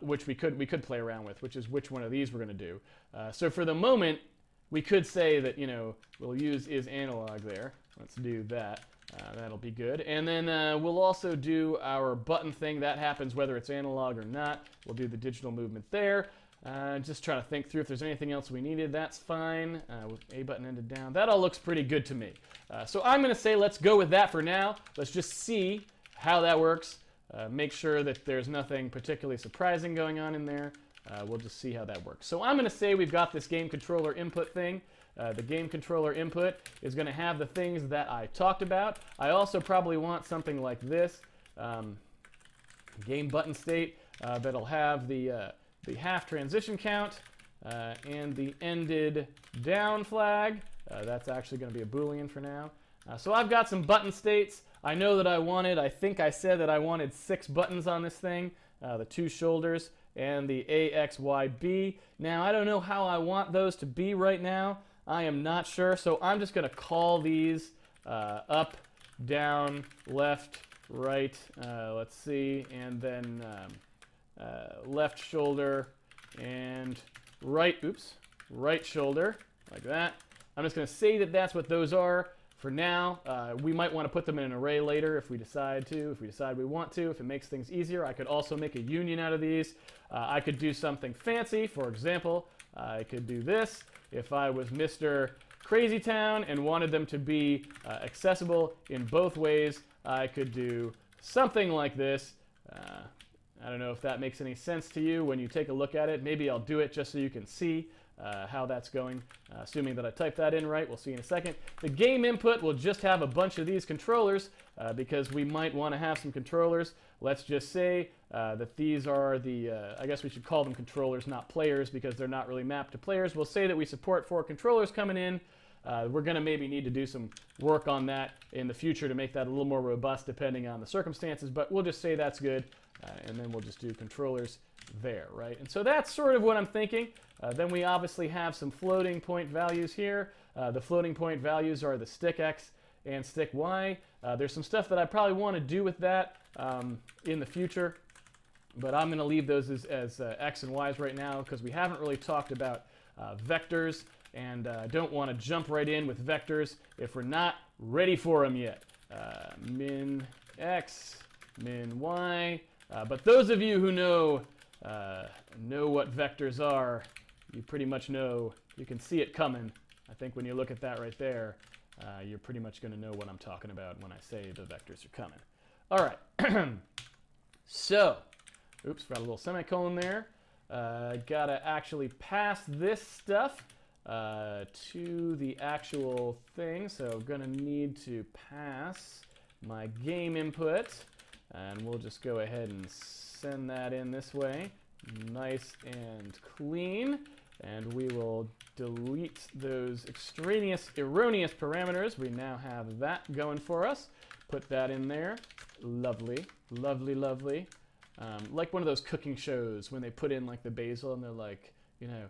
which we could play around with, which is which one of these we're going to do. So for the moment, we could say that we'll use is analog there. Let's do that. That'll be good. And then we'll also do our button thing. That happens whether it's analog or not. We'll do the digital movement there. Just trying to think through if there's anything else we needed. That's fine. With A button ended down. That all looks pretty good to me. So I'm going to say let's go with that for now. Let's just see how that works. Make sure that there's nothing particularly surprising going on in there. we'll just see how that works. So I'm going to say we've got this game controller input thing. The game controller input is going to have the things that I talked about. I also probably want something like this, game button state, that'll have the half transition count and the ended down flag. That's actually going to be a Boolean for now. So I've got some button states. I know that I think I said that I wanted 6 buttons on this thing, the 2 shoulders and the A, X, Y, B. Now, I don't know how I want those to be right now. I am not sure, so I'm just going to call these up, down, left, right, let's see, and then left shoulder and right shoulder, like that. I'm just going to say that that's what those are for now. We might want to put them in an array later if we decide we want to, if it makes things easier. I could also make a union out of these. I could do something fancy. For example, I could do this. If I was Mr. Crazy Town and wanted them to be accessible in both ways, I could do something like this. I don't know if that makes any sense to you when you take a look at it. Maybe I'll do it just so you can see how that's going, assuming that I typed that in right. We'll see in a second. The game input will just have a bunch of these controllers because we might want to have some controllers. Let's just say that these are the, I guess we should call them controllers, not players, because they're not really mapped to players. We'll say that we support 4 controllers coming in. We're going to maybe need to do some work on that in the future to make that a little more robust depending on the circumstances, but we'll just say that's good, and then we'll just do controllers there, right? And so that's sort of what I'm thinking. Then we obviously have some floating point values here. The floating point values are the stick X and stick Y. There's some stuff that I probably want to do with that in the future, but I'm going to leave those as X and Y's right now because we haven't really talked about vectors, and don't want to jump right in with vectors if we're not ready for them yet. Min X, min Y. But those of you who know what vectors are, you pretty much know, you can see it coming. I think when you look at that right there, you're pretty much going to know what I'm talking about when I say the vectors are coming. All right. So, oops, got a little semicolon there. Got to actually pass this stuff to the actual thing. So I'm going to need to pass my game input, and we'll just go ahead and send that in this way, nice and clean, and we will delete those extraneous, erroneous parameters. We now have that going for us. Put that in there. Lovely, lovely, lovely. Like one of those cooking shows when they put in like the basil and they're like, you know,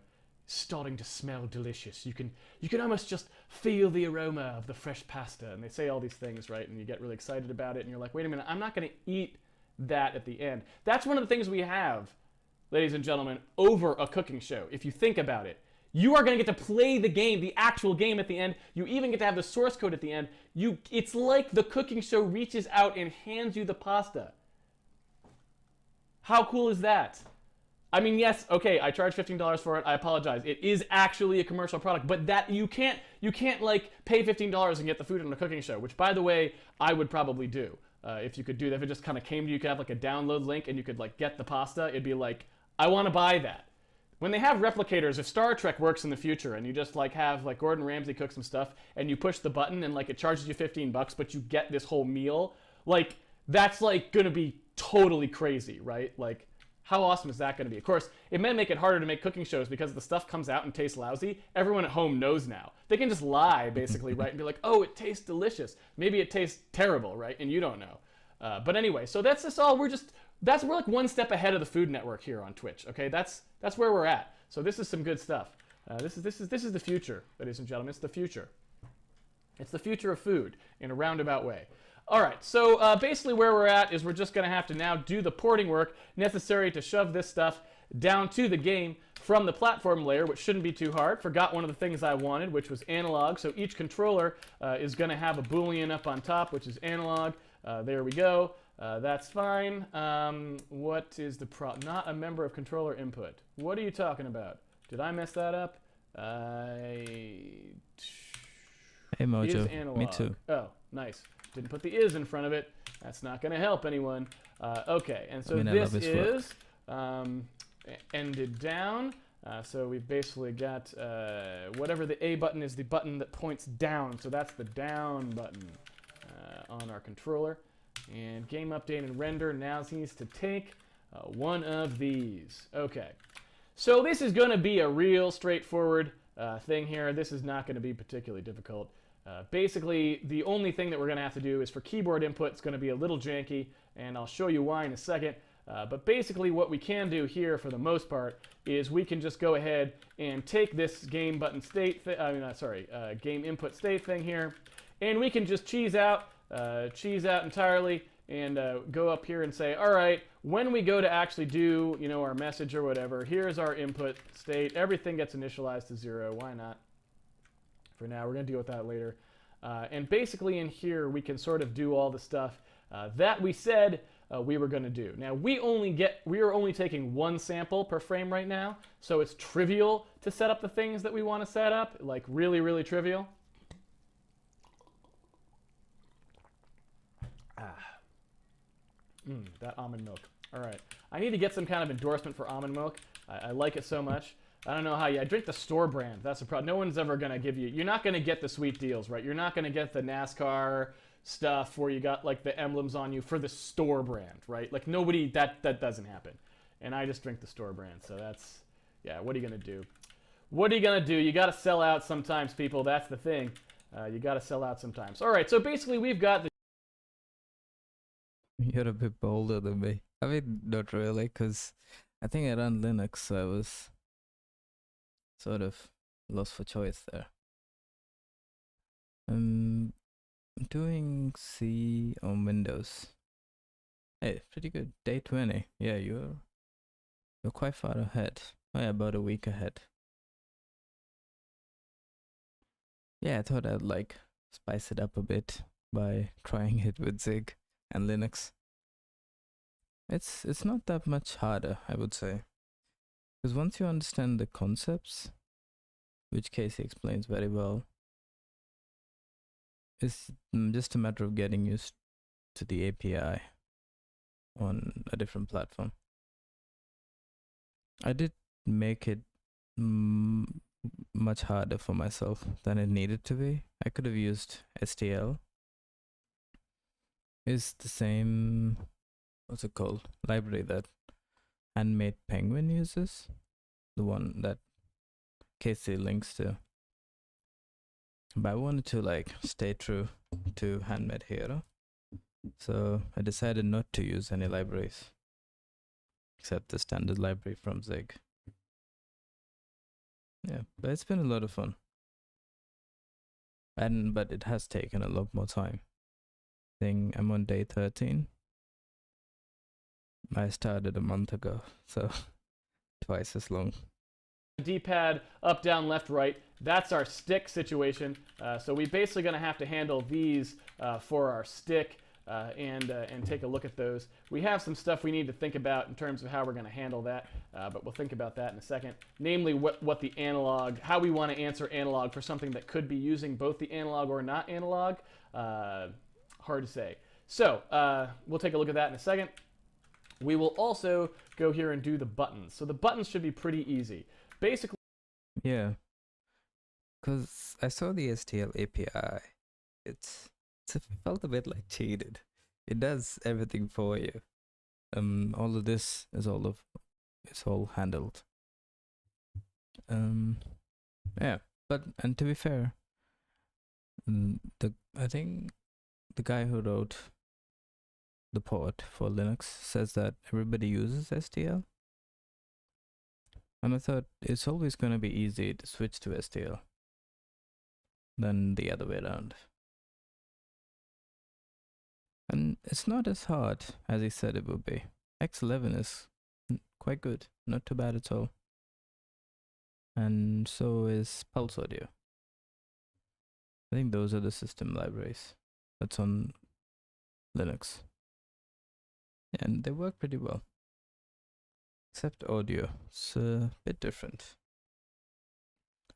starting to smell delicious. You can almost just feel the aroma of the fresh pasta, and they say all these things, right? And you get really excited about it, and you're like, wait a minute, I'm not going to eat that at the end. That's one of the things we have, ladies and gentlemen, over a cooking show. If you think about it, you are going to get to play the game, the actual game at the end. You even get to have the source code at the end. It's like the cooking show reaches out and hands you the pasta. How cool is that? I mean, yes, okay, I charge $15 for it. I apologize. It is actually a commercial product, but that you can't like pay $15 and get the food on a cooking show, which, by the way, I would probably do. If you could do that, if it just kind of came to you, you could have like a download link and you could like get the pasta. It'd be like, I want to buy that. When they have replicators, if Star Trek works in the future and you just like have like Gordon Ramsay cook some stuff and you push the button and like it charges you $15, but you get this whole meal, like that's like gonna be totally crazy, right? Like, how awesome is that going to be? Of course, it may make it harder to make cooking shows because the stuff comes out and tastes lousy. Everyone at home knows now. They can just lie, basically, right? And be like, oh, it tastes delicious. Maybe it tastes terrible, right? And you don't know. But anyway, so that's just all. We're like one step ahead of the Food Network here on Twitch, okay? That's where we're at. So this is some good stuff. This is the future, ladies and gentlemen. It's the future. It's the future of food in a roundabout way. All right, so basically where we're at is we're just going to have to now do the porting work necessary to shove this stuff down to the game from the platform layer, which shouldn't be too hard. Forgot one of the things I wanted, which was analog. So each controller is going to have a Boolean up on top, which is analog. There we go. That's fine. What is the not a member of controller input? What are you talking about? Did I mess that up? Hey, Mojo. Me too. Oh, nice. Didn't put the is in front of it. That's not going to help anyone. Okay, and so this is ended down. So we've basically got whatever the A button is, the button that points down. So that's the down button on our controller. And game update and render now needs to take one of these. Okay. So this is going to be a real straightforward thing here. This is not going to be particularly difficult. Basically, the only thing that we're going to have to do is for keyboard input, it's going to be a little janky, and I'll show you why in a second. But basically what we can do here for the most part is we can just go ahead and take this game button state, game input state thing here, and we can just cheese out entirely and go up here and say, all right, when we go to actually do, our message or whatever, here's our input state. Everything gets initialized to 0. Why not? For now, we're going to deal with that later. And basically in here, we can sort of do all the stuff that we said we were going to do. Now, we are only taking one sample per frame right now, so it's trivial to set up the things that we want to set up, like really, really trivial. That almond milk. All right. I need to get some kind of endorsement for almond milk. I like it so much. I don't know how you... I drink the store brand. That's the problem. No one's ever going to give you... You're not going to get the sweet deals, right? You're not going to get the NASCAR stuff where you got, like, the emblems on you for the store brand, right? Like, nobody... That doesn't happen. And I just drink the store brand. So that's... Yeah, what are you going to do? What are you going to do? You got to sell out sometimes, people. That's the thing. You got to sell out sometimes. All right, so basically we've got the... You're a bit bolder than me. I mean, not really, because I think I run Linux, so I was sort of lost for choice there. I'm doing C on Windows. Hey, pretty good. Day 20. Yeah, you're quite far ahead. Oh, yeah, about a week ahead. Yeah, I thought I'd like spice it up a bit by trying it with Zig and Linux. It's not that much harder, I would say, because once you understand the concepts, which Casey explains very well, it's just a matter of getting used to the API on a different platform. I did make it much harder for myself than it needed to be. I could have used STL. It's the same, what's it called, library that Handmade Penguin uses, the one that Casey links to. But I wanted to like stay true to Handmade Hero, so I decided not to use any libraries except the standard library from Zig. Yeah, but it's been a lot of fun, but it has taken a lot more time. I think I'm on day 13. I started a month ago, so twice as long. D-pad, up, down, left, right. That's our stick situation. So we're basically going to have to handle these for our stick and take a look at those. We have some stuff we need to think about in terms of how we're going to handle that, but we'll think about that in a second. Namely, what the analog, how we want to answer analog for something that could be using both the analog or not analog. Hard to say. So we'll take a look at that in a second. We will also go here and do the buttons. So the buttons should be pretty easy. Basically, yeah, because I saw the STL API. It felt a bit like cheated. It does everything for you. All of this is all handled. Yeah, and to be fair, I think the guy who wrote the port for Linux says that everybody uses STL. And I thought it's always going to be easy to switch to STL than the other way around. And it's not as hard as he said it would be. X11 is quite good, not too bad at all. And so is Pulse Audio. I think those are the system libraries that's on Linux. And they work pretty well. Except audio, it's a bit different.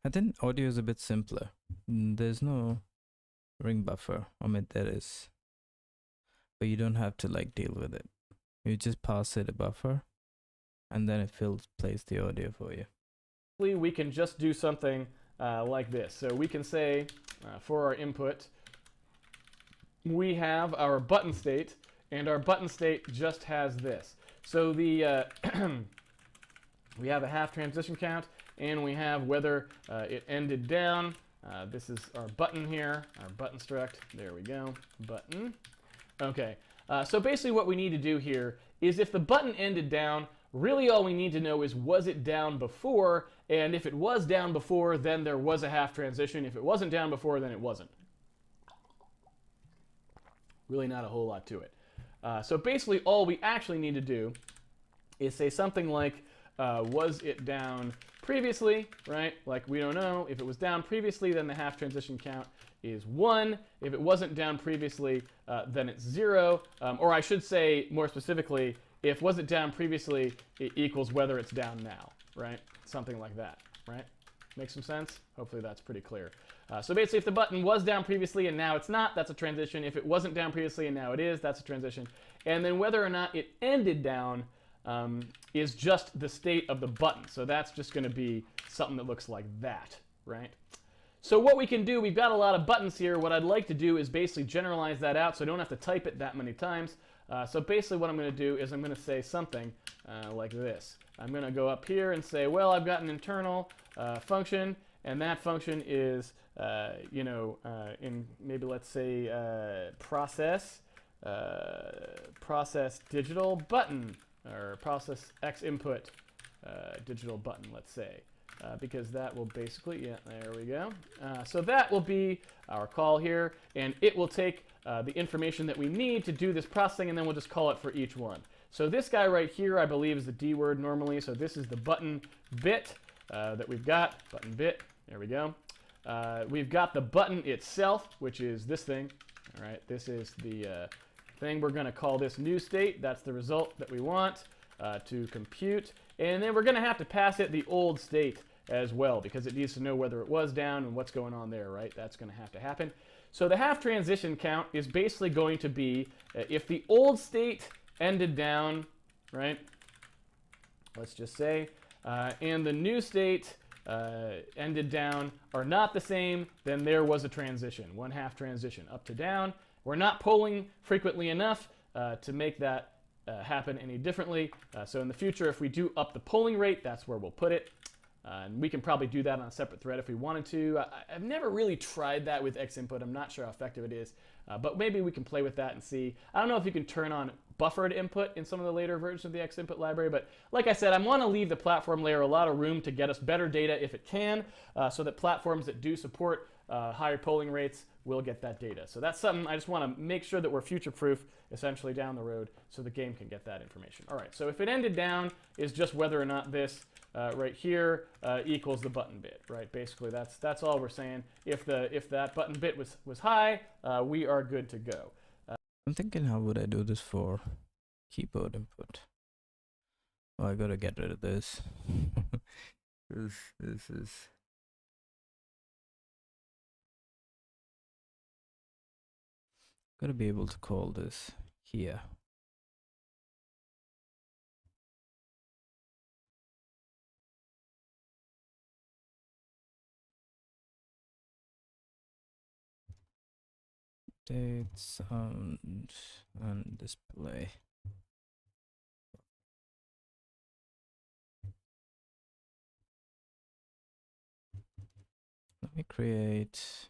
I think audio is a bit simpler. There's no ring buffer. I mean, there is, but you don't have to like deal with it. You just pass it a buffer and then it plays the audio for you. We can just do something like this. So we can say for our input, we have our button state, and our button state just has this. So the we have a half transition count, and we have whether it ended down. This is our button here, our button struct. There we go, button. Okay, so basically what we need to do here is if the button ended down, really all we need to know is was it down before, and if it was down before, then there was a half transition. If it wasn't down before, then it wasn't. Really not a whole lot to it. So basically all we actually need to do is say something like, was it down previously, right? Like we don't know. If it was down previously, then the half transition count is 1. If it wasn't down previously, then it's 0. Or I should say more specifically, if was it down previously, it equals whether it's down now, right? Something like that, right? Make some sense? Hopefully that's pretty clear. So basically if the button was down previously and now it's not, that's a transition. If it wasn't down previously and now it is, that's a transition. And then whether or not it ended down is just the state of the button. So that's just going to be something that looks like that, right? So what we can do, we've got a lot of buttons here. What I'd like to do is basically generalize that out so I don't have to type it that many times. So basically what I'm going to do is I'm going to say something like this. I'm going to go up here and say, well, I've got an internal function, and that function is, in maybe let's say process digital button, or process x input digital button, let's say. Because that will basically, yeah, there we go. So that will be our call here, and it will take the information that we need to do this processing, and then we'll just call it for each one. So this guy right here, I believe, is the D word normally. So this is the button bit that we've got, button bit, there we go. We've got the button itself, which is this thing. All right, this is the thing. We're going to call this new state. That's the result that we want to compute. And then we're going to have to pass it the old state as well, because it needs to know whether it was down and what's going on there, right? That's going to have to happen. So the half transition count is basically going to be if the old state ended down, right? Let's just say, and the new state ended down are not the same, then there was a transition, one half transition, up to down. We're not polling frequently enough to make that happen any differently. So in the future, if we do up the polling rate, that's where we'll put it. And we can probably do that on a separate thread if we wanted to. I've never really tried that with X input. I'm not sure how effective it is, but maybe we can play with that and see. I don't know if you can turn on buffered input in some of the later versions of the X input library, but like I said, I want to leave the platform layer a lot of room to get us better data if it can, so that platforms that do support higher polling rates will get that data. So that's something I just want to make sure that we're future-proof essentially down the road so the game can get that information. All right, so if it ended down is just whether or not this right here equals the button bit, right? Basically, that's all we're saying. If that button bit was high, we are good to go. I'm thinking, how would I do this for keyboard input? Oh, I gotta get rid of this. This is... Gotta be able to call this here. Date, sound, and display. Let me create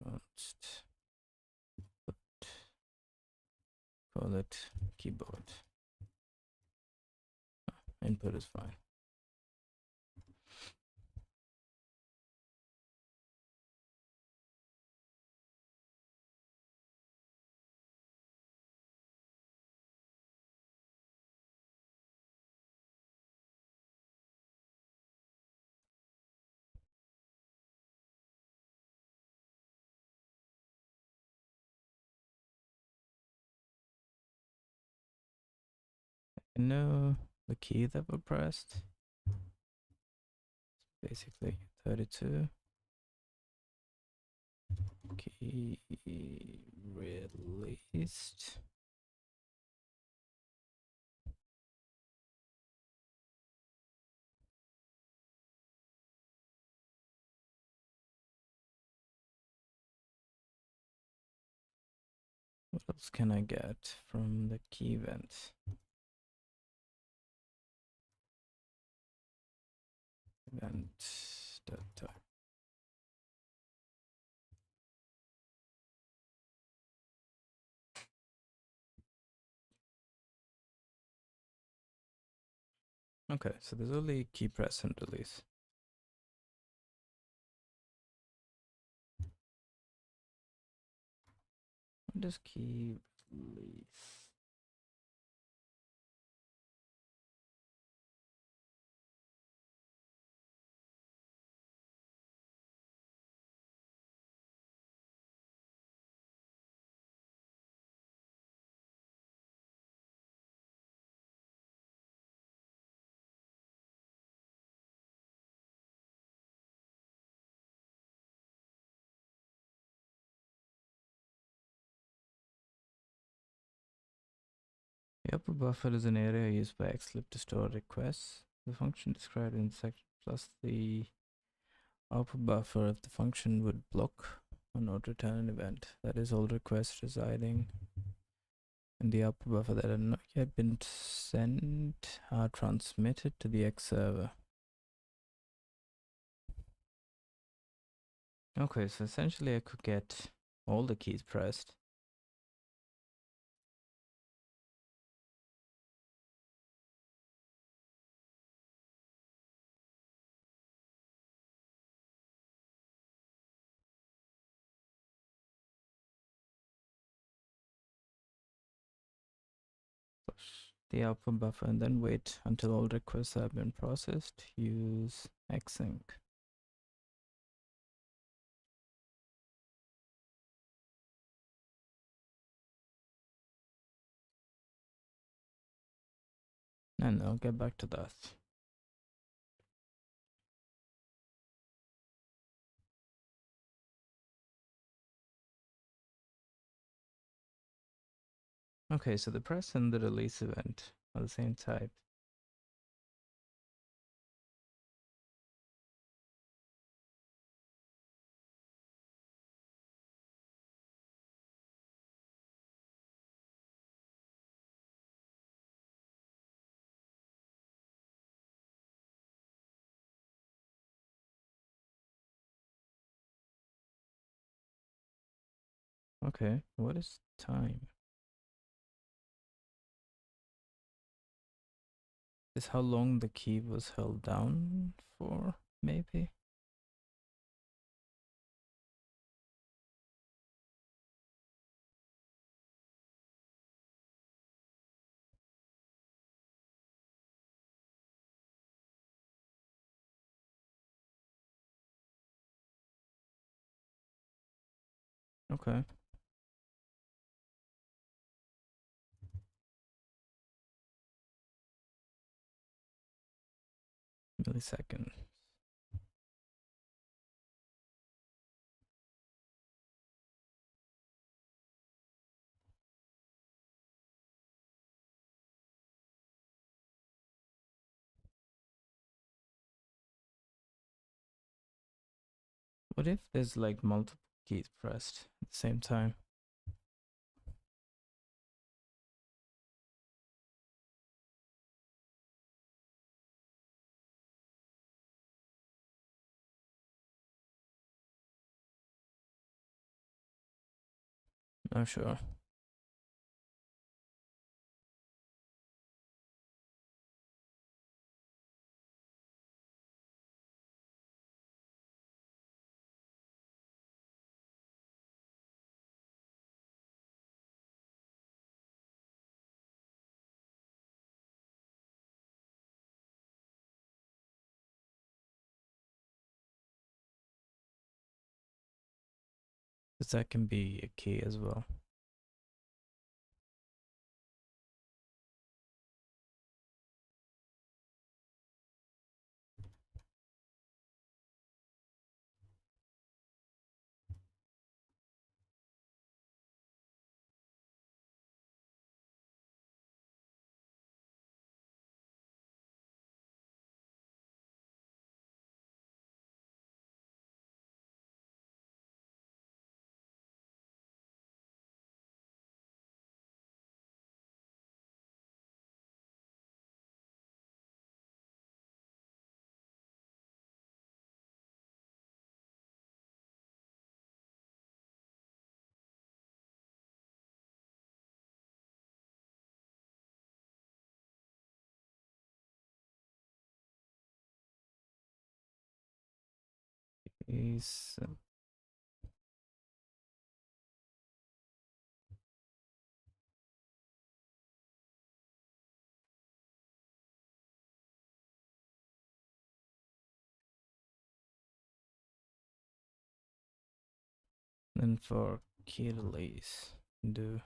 const, call it keyboard. Input is fine. I know the key that we pressed. Basically 32. Key released. What else can I get from the key event? Event data. Okay, so there's only key press and release. What does key release? The upper buffer is an area used by Xlib to store requests. The function described in section plus the upper buffer of the function would block or not return an event. That is, all requests residing in the upper buffer that have not yet been sent are transmitted to the X server. Okay, so essentially I could get all the keys pressed. Push the upper buffer and then wait until all requests have been processed. Use xsync. And I'll get back to that. Okay, so the press and the release event are the same type. Okay, what is time? Is how long the key was held down for, maybe? Okay. Millisecond. What if there's like multiple keys pressed at the same time? Not sure. Because that can be a key as well. is then for key release do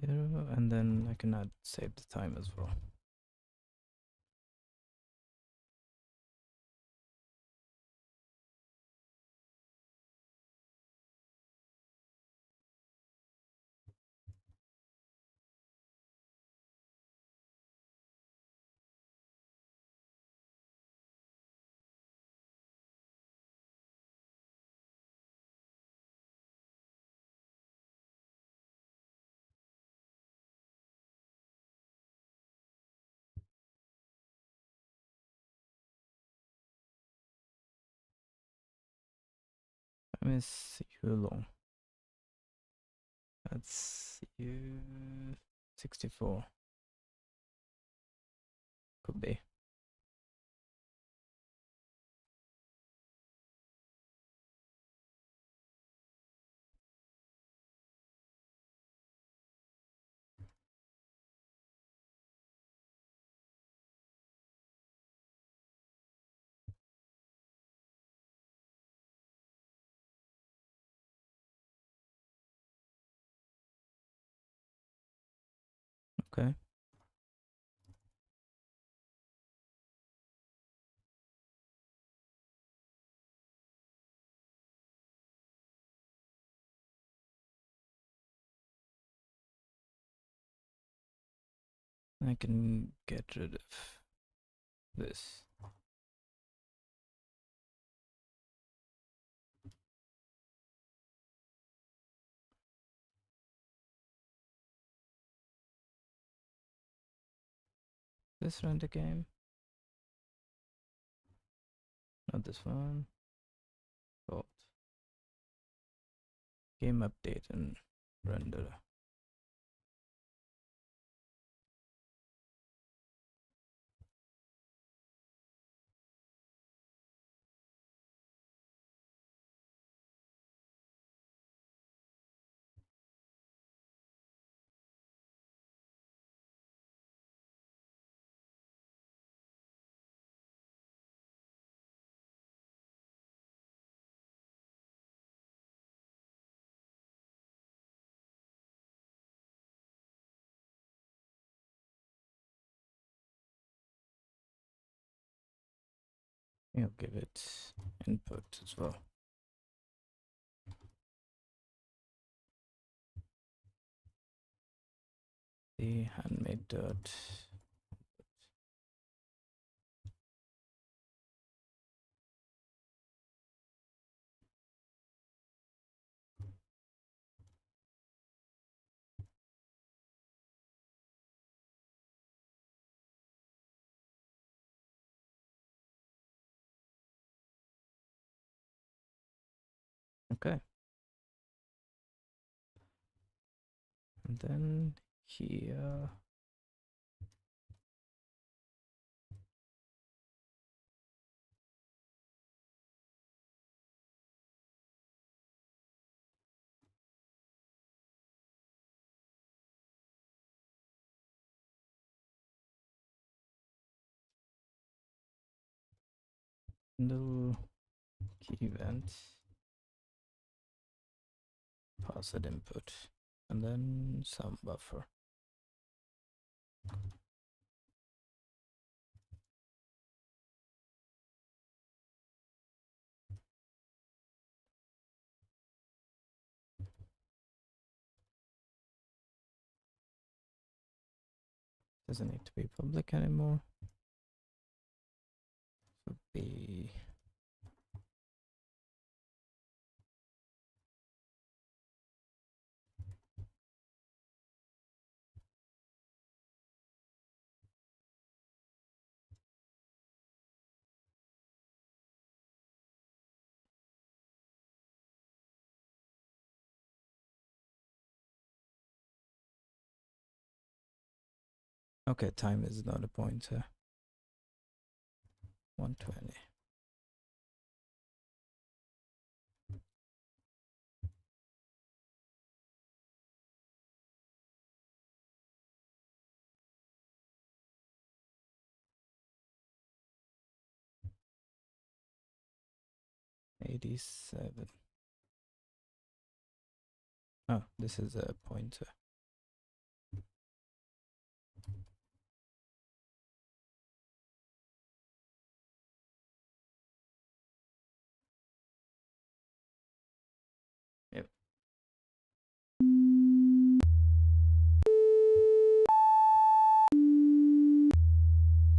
0, and then I can add save the time as well. Let me see how long. That's you 64. Could be. Okay. I can get rid of this. This render game. Not this one. But game update and render. I'll give it input as well. The handmade dot. Okay. And then here. Handle key event. Pass it input. And then some buffer. Doesn't need to be public anymore. Would be Okay, time is not a pointer. 120. $87. Oh, this is a pointer. Yep.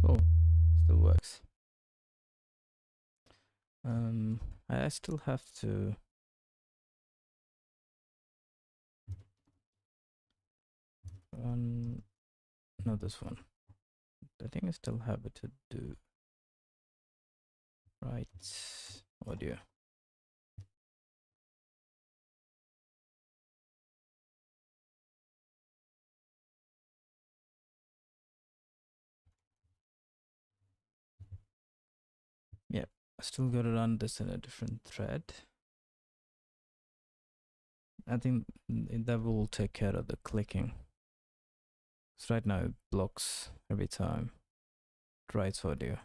Cool. Still works. I still have to run. No, this one. I think I still have it to do. Right. Audio. Yep. I still gotta run this in a different thread. I think that will take care of the clicking. So right now it blocks every time it writes audio.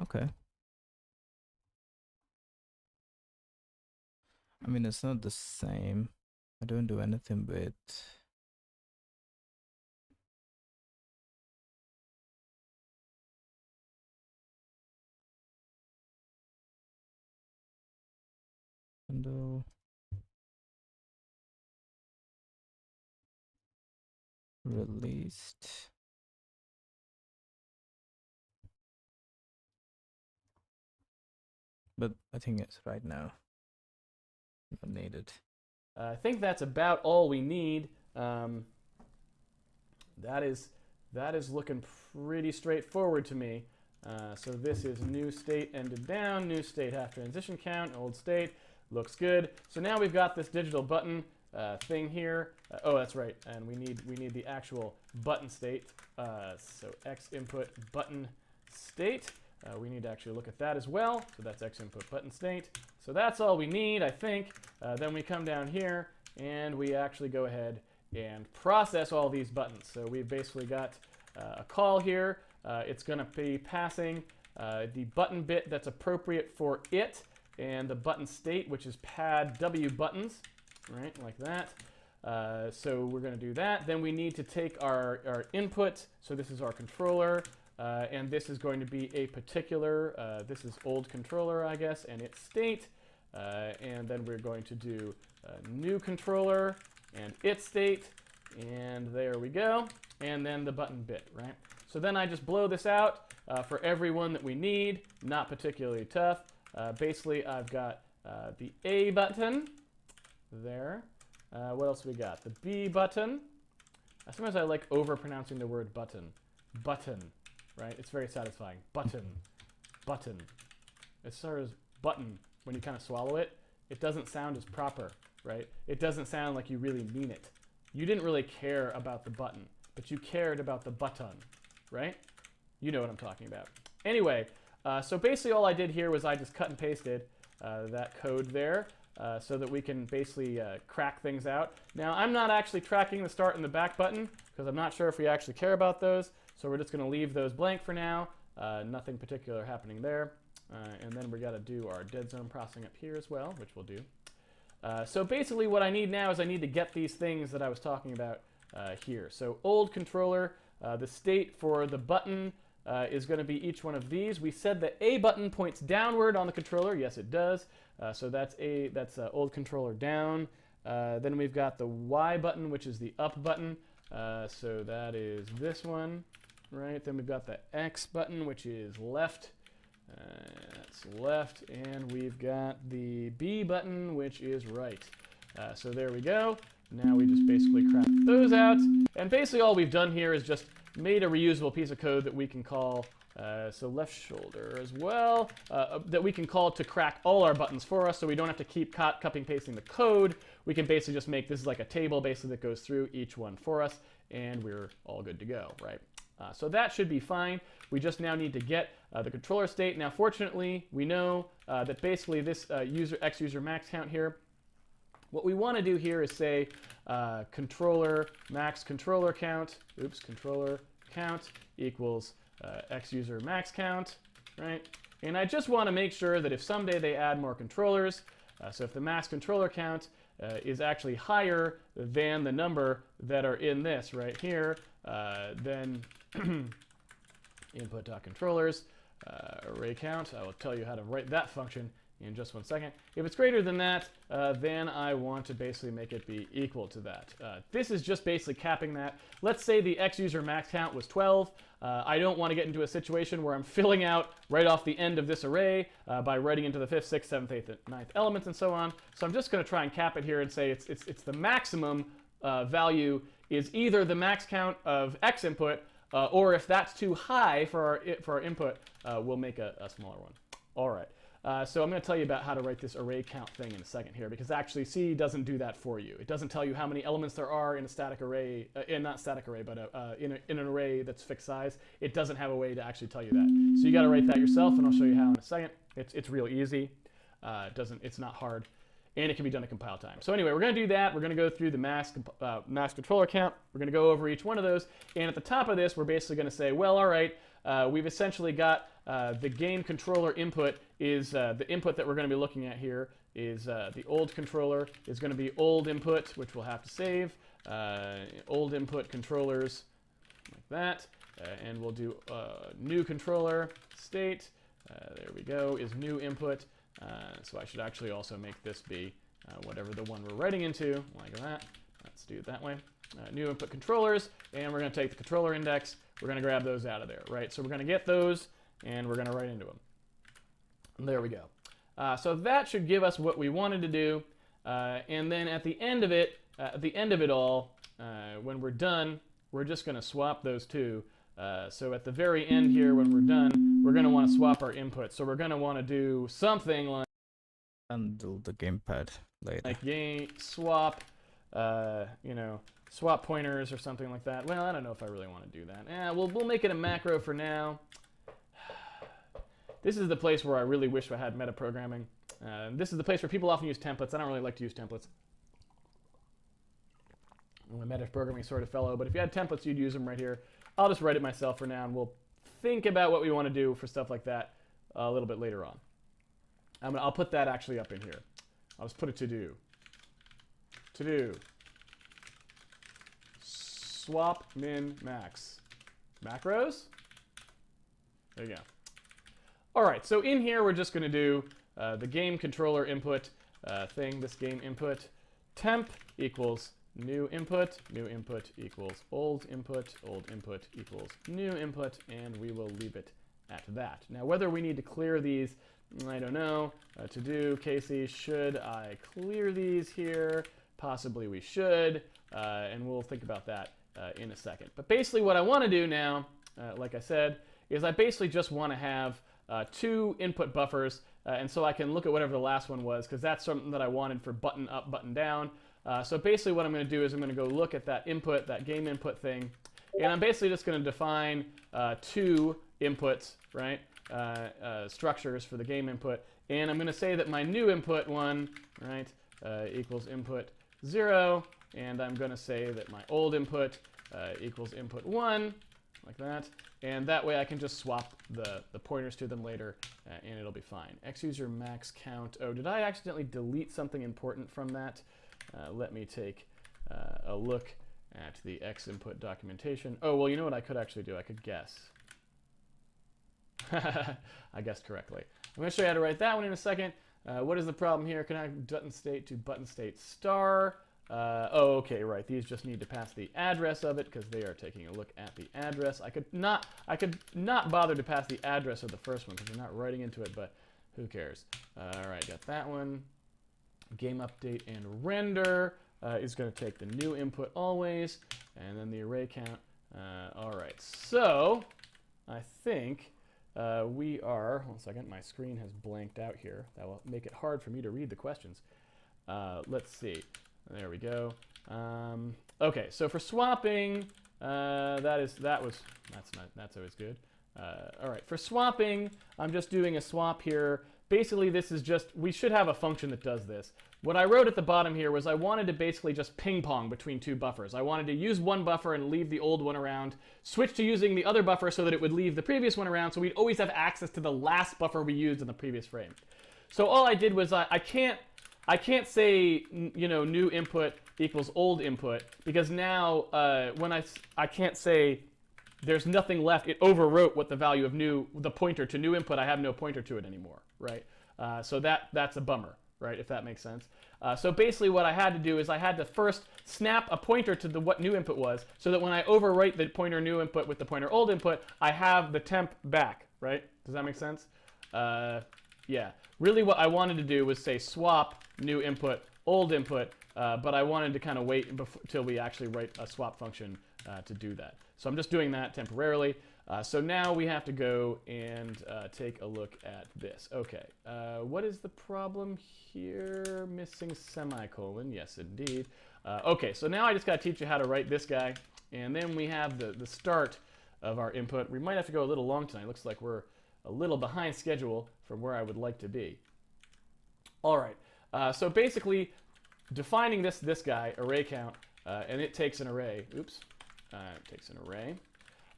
Okay. I mean, it's not the same. I don't do anything with handle released. But I think it's right now not needed. I think that's about all we need. That is looking pretty straightforward to me. So this is new state ended down, new state half transition count, old state, looks good. So now we've got this digital button thing here. Oh, that's right, and we need the actual button state. So X input button state. We need to actually look at that as well. So that's X input button state. So that's all we need, I think. Then we come down here and we actually go ahead and process all these buttons. So we've basically got a call here. It's going to be passing the button bit that's appropriate for it and the button state, which is pad W buttons, right, like that. So we're going to do that. Then we need to take our input. So this is our controller, and this is going to be a particular, this is old controller, I guess, and its state. And then we're going to do new controller and its state, and there we go. And then the button bit, right? So then I just blow this out for every one that we need. Not particularly tough. Basically, I've got the A button there. What else we got? The B button. Sometimes I like over-pronouncing the word button. Button, right? It's very satisfying. Button. Button. As far as button, when you kind of swallow it, it doesn't sound as proper, right? It doesn't sound like you really mean it. You didn't really care about the button, but you cared about the button, right? You know what I'm talking about. Anyway, so basically all I did here was I just cut and pasted that code there so that we can basically crack things out. Now, I'm not actually tracking the start and the back button because I'm not sure if we actually care about those, so we're just going to leave those blank for now. Nothing particular happening there. And then we got to do our dead zone processing up here as well, which we'll do. So basically what I need now is I need to get these things that I was talking about here. So old controller, the state for the button is going to be each one of these. We said the A button points downward on the controller. Yes, it does. So that's old controller down. Then we've got the Y button, which is the up button. So that is this one, right? Then we've got the X button, which is left. That's left, and we've got the B button, which is right. So there we go. Now we just basically crap those out, and basically all we've done here is just made a reusable piece of code that we can call, so left shoulder as well, that we can call to crack all our buttons for us, so we don't have to keep copying pasting the code. We can basically just make this is like a table basically that goes through each one for us, and we're all good to go, right? So that should be fine. We just now need to get the controller state. Now, fortunately, we know that basically this x user max count here, what we want to do here is say controller max controller count, controller count equals x user max count, right? And I just want to make sure that if someday they add more controllers, so if the max controller count is actually higher than the number that are in this right here, then input.controllers array count. I will tell you how to write that function in just 1 second. If it's greater than that, then I want to basically make it be equal to that. This is just basically capping that. Let's say the x user max count was 12. I don't want to get into a situation where I'm filling out right off the end of this array by writing into the 5th, 6th, 7th, 8th, and 9th elements and so on. So I'm just going to try and cap it here and say it's the maximum value is either the max count of x input, or if that's too high for our input, we'll make a smaller one. All right. So I'm going to tell you about how to write this array count thing in a second here, because actually C doesn't do that for you. It doesn't tell you how many elements there are in a static array, not static array, but in an array that's fixed size. It doesn't have a way to actually tell you that. So you got to write that yourself, and I'll show you how in a second. It's real easy. It's not hard, and it can be done at compile time. So anyway, we're going to do that. We're going to go through the max controller count. We're going to go over each one of those, and at the top of this, we're basically going to say, well, all right, we've essentially got the game controller input is the input that we're going to be looking at here is the old controller is going to be old input, which we'll have to save. Old input controllers like that, and we'll do new controller state. There we go, is new input. So I should actually also make this be whatever the one we're writing into, like that. Let's do it that way. New input controllers, and we're going to take the controller index. We're going to grab those out of there, right? So we're going to get those, and we're going to write into them. And there we go. So that should give us what we wanted to do, and then at the end of it all, when we're done, we're just going to swap those two. So at the very end here, when we're done, we're going to want to swap our input. So we're going to want to do something like Handle the gamepad later. like game swap, swap pointers or something like that. Well, I don't know if I really want to do that. We'll make it a macro for now. This is the place where I really wish I had metaprogramming. This is the place where people often use templates. I don't really like to use templates. I'm a metaprogramming sort of fellow, but if you had templates, you'd use them right here. I'll just write it myself for now, and we'll think about what we want to do for stuff like that a little bit later on. I'll put that actually up in here. I'll just put a to-do. To-do. Swap min max. Macros? There you go. All right, so in here we're just going to do the game controller input thing, this game input. Temp equals new input equals old input equals new input, and we will leave it at that. Now, whether we need to clear these, I don't know. To do, Casey, should I clear these here? Possibly we should, and we'll think about that in a second. But basically what I want to do now, like I said, is I basically just want to have two input buffers, and so I can look at whatever the last one was, because that's something that I wanted for button up, button down. So basically what I'm going to do is I'm going to go look at that input, that game input thing, and I'm basically just going to define two inputs, right, structures for the game input, and I'm going to say that my new input one, right, equals input 0, and I'm going to say that my old input equals input 1, like that, and that way I can just swap the pointers to them later, and it'll be fine. Xuser max count. Oh, did I accidentally delete something important from that? Let me take a look at the X input documentation. Oh, well, you know what I could actually do? I could guess. I guessed correctly. I'm going to show you how to write that one in a second. What is the problem here? Connect button state to button state star. Oh, okay, right. These just need to pass the address of it because they are taking a look at the address. I could not bother to pass the address of the first one because they're not writing into it, but who cares? All right, got that one. Game update and render is going to take the new input always, and then the array count All right, so I think we are, 1 second, my screen has blanked out here. That will make it hard for me to read the questions. Let's see. There we go. Okay, so for swapping, that's always good. All right, for swapping, I'm just doing a swap here. Basically, this is just, we should have a function that does this. What I wrote at the bottom here was I wanted to basically just ping pong between two buffers. I wanted to use one buffer and leave the old one around, switch to using the other buffer so that it would leave the previous one around, so we'd always have access to the last buffer we used in the previous frame. So all I did was I can't say, you know, new input equals old input, because now when I can't say there's nothing left. It overwrote what the value of the pointer to new input. I have no pointer to it anymore, right? So that's a bummer, right? If that makes sense. So basically what I had to do is I had to first snap a pointer to what new input was, so that when I overwrite the pointer new input with the pointer old input, I have the temp back, right? Does that make sense? Yeah. Really what I wanted to do was say swap new input, old input, but I wanted to kind of wait until we actually write a swap function to do that. So I'm just doing that temporarily. So now we have to go and take a look at this. Okay, what is the problem here? Missing semicolon, yes indeed. Okay, so now I just got to teach you how to write this guy, and then we have the start of our input. We might have to go a little long tonight. Looks like we're a little behind schedule from where I would like to be. All right, so basically defining this guy, array count, and it takes an array. Oops. It takes an array.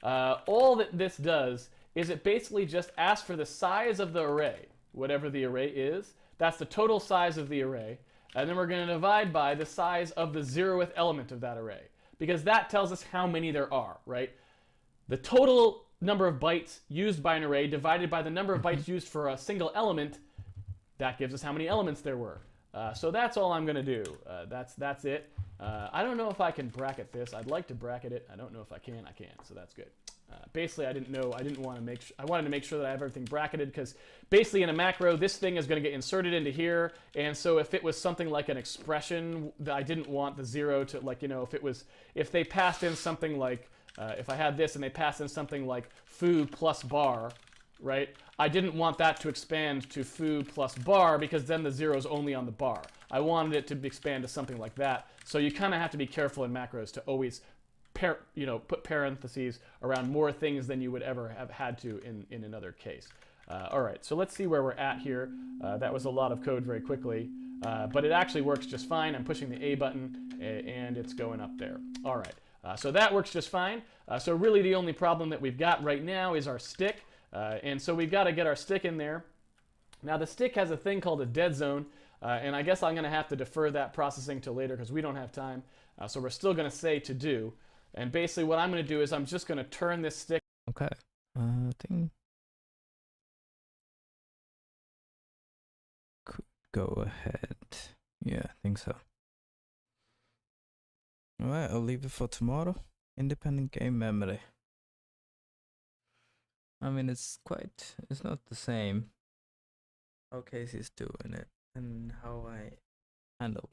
All that this does is it basically just asks for the size of the array, whatever the array is. That's the total size of the array. And then we're going to divide by the size of the 0th element of that array, because that tells us how many there are, right? The total number of bytes used by an array divided by the number of bytes used for a single element, that gives us how many elements there were. So that's all I'm going to do. That's it. I don't know if I can bracket this. I'd like to bracket it. I don't know if I can. I can, so that's good. Basically, I wanted to make sure that I have everything bracketed, because basically in a macro, this thing is going to get inserted into here. And so if it was something like an expression, that I didn't want the 0 to, like, you know, if they passed in something like, if I had this and they passed in something like foo plus bar, right? I didn't want that to expand to foo plus bar, because then the 0 is only on the bar. I wanted it to expand to something like that. So you kind of have to be careful in macros to always put parentheses around more things than you would ever have had to in another case. All right, so let's see where we're at here. That was a lot of code very quickly, but it actually works just fine. I'm pushing the A button, and it's going up there. All right, so that works just fine. So really the only problem that we've got right now is our stick. And so we've got to get our stick in there. Now the stick has a thing called a dead zone, and I guess I'm going to have to defer that processing till later because we don't have time. So we're still going to say to do. And basically what I'm going to do is I'm just going to turn this stick. Okay. I think could go ahead. Yeah, I think so. Alright, I'll leave it for tomorrow. Independent game memory. I mean, it's not the same how Casey's doing it and how I handle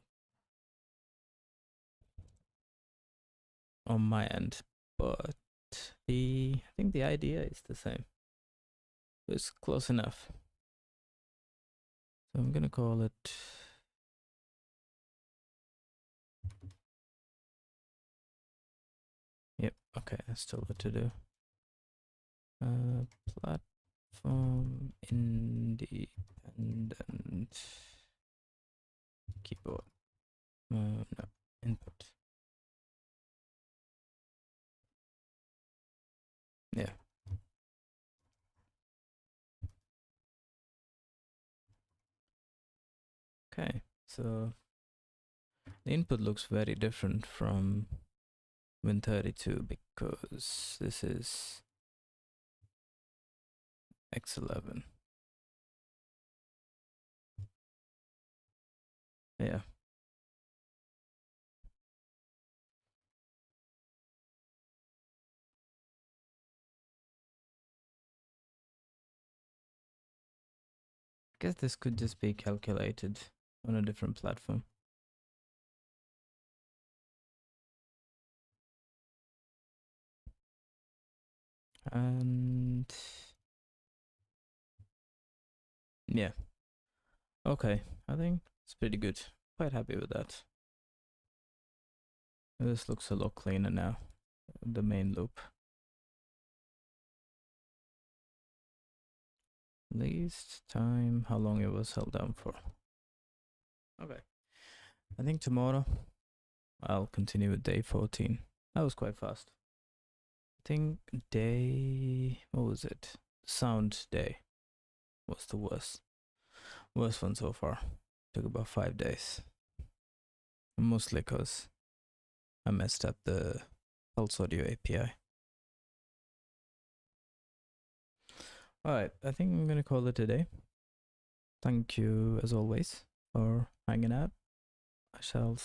on my end, but I think the idea is the same. It's close enough. So I'm gonna call it yep, okay, that's still what to do. Platform independent keyboard. No, input. Yeah. Okay, so the input looks very different from Win32 because this is X11. Yeah. I guess this could just be calculated on a different platform. And yeah, okay, I think it's pretty good. Quite happy with that. This looks a lot cleaner now, the main loop. Least time, how long it was held down for. Okay, I think tomorrow I'll continue with day 14. That was quite fast. I think what was it? Sound day was the worst one so far. Took about 5 days. Mostly because I messed up the Pulse Audio API. Alright, I think I'm gonna call it a day. Thank you as always for hanging out. I shall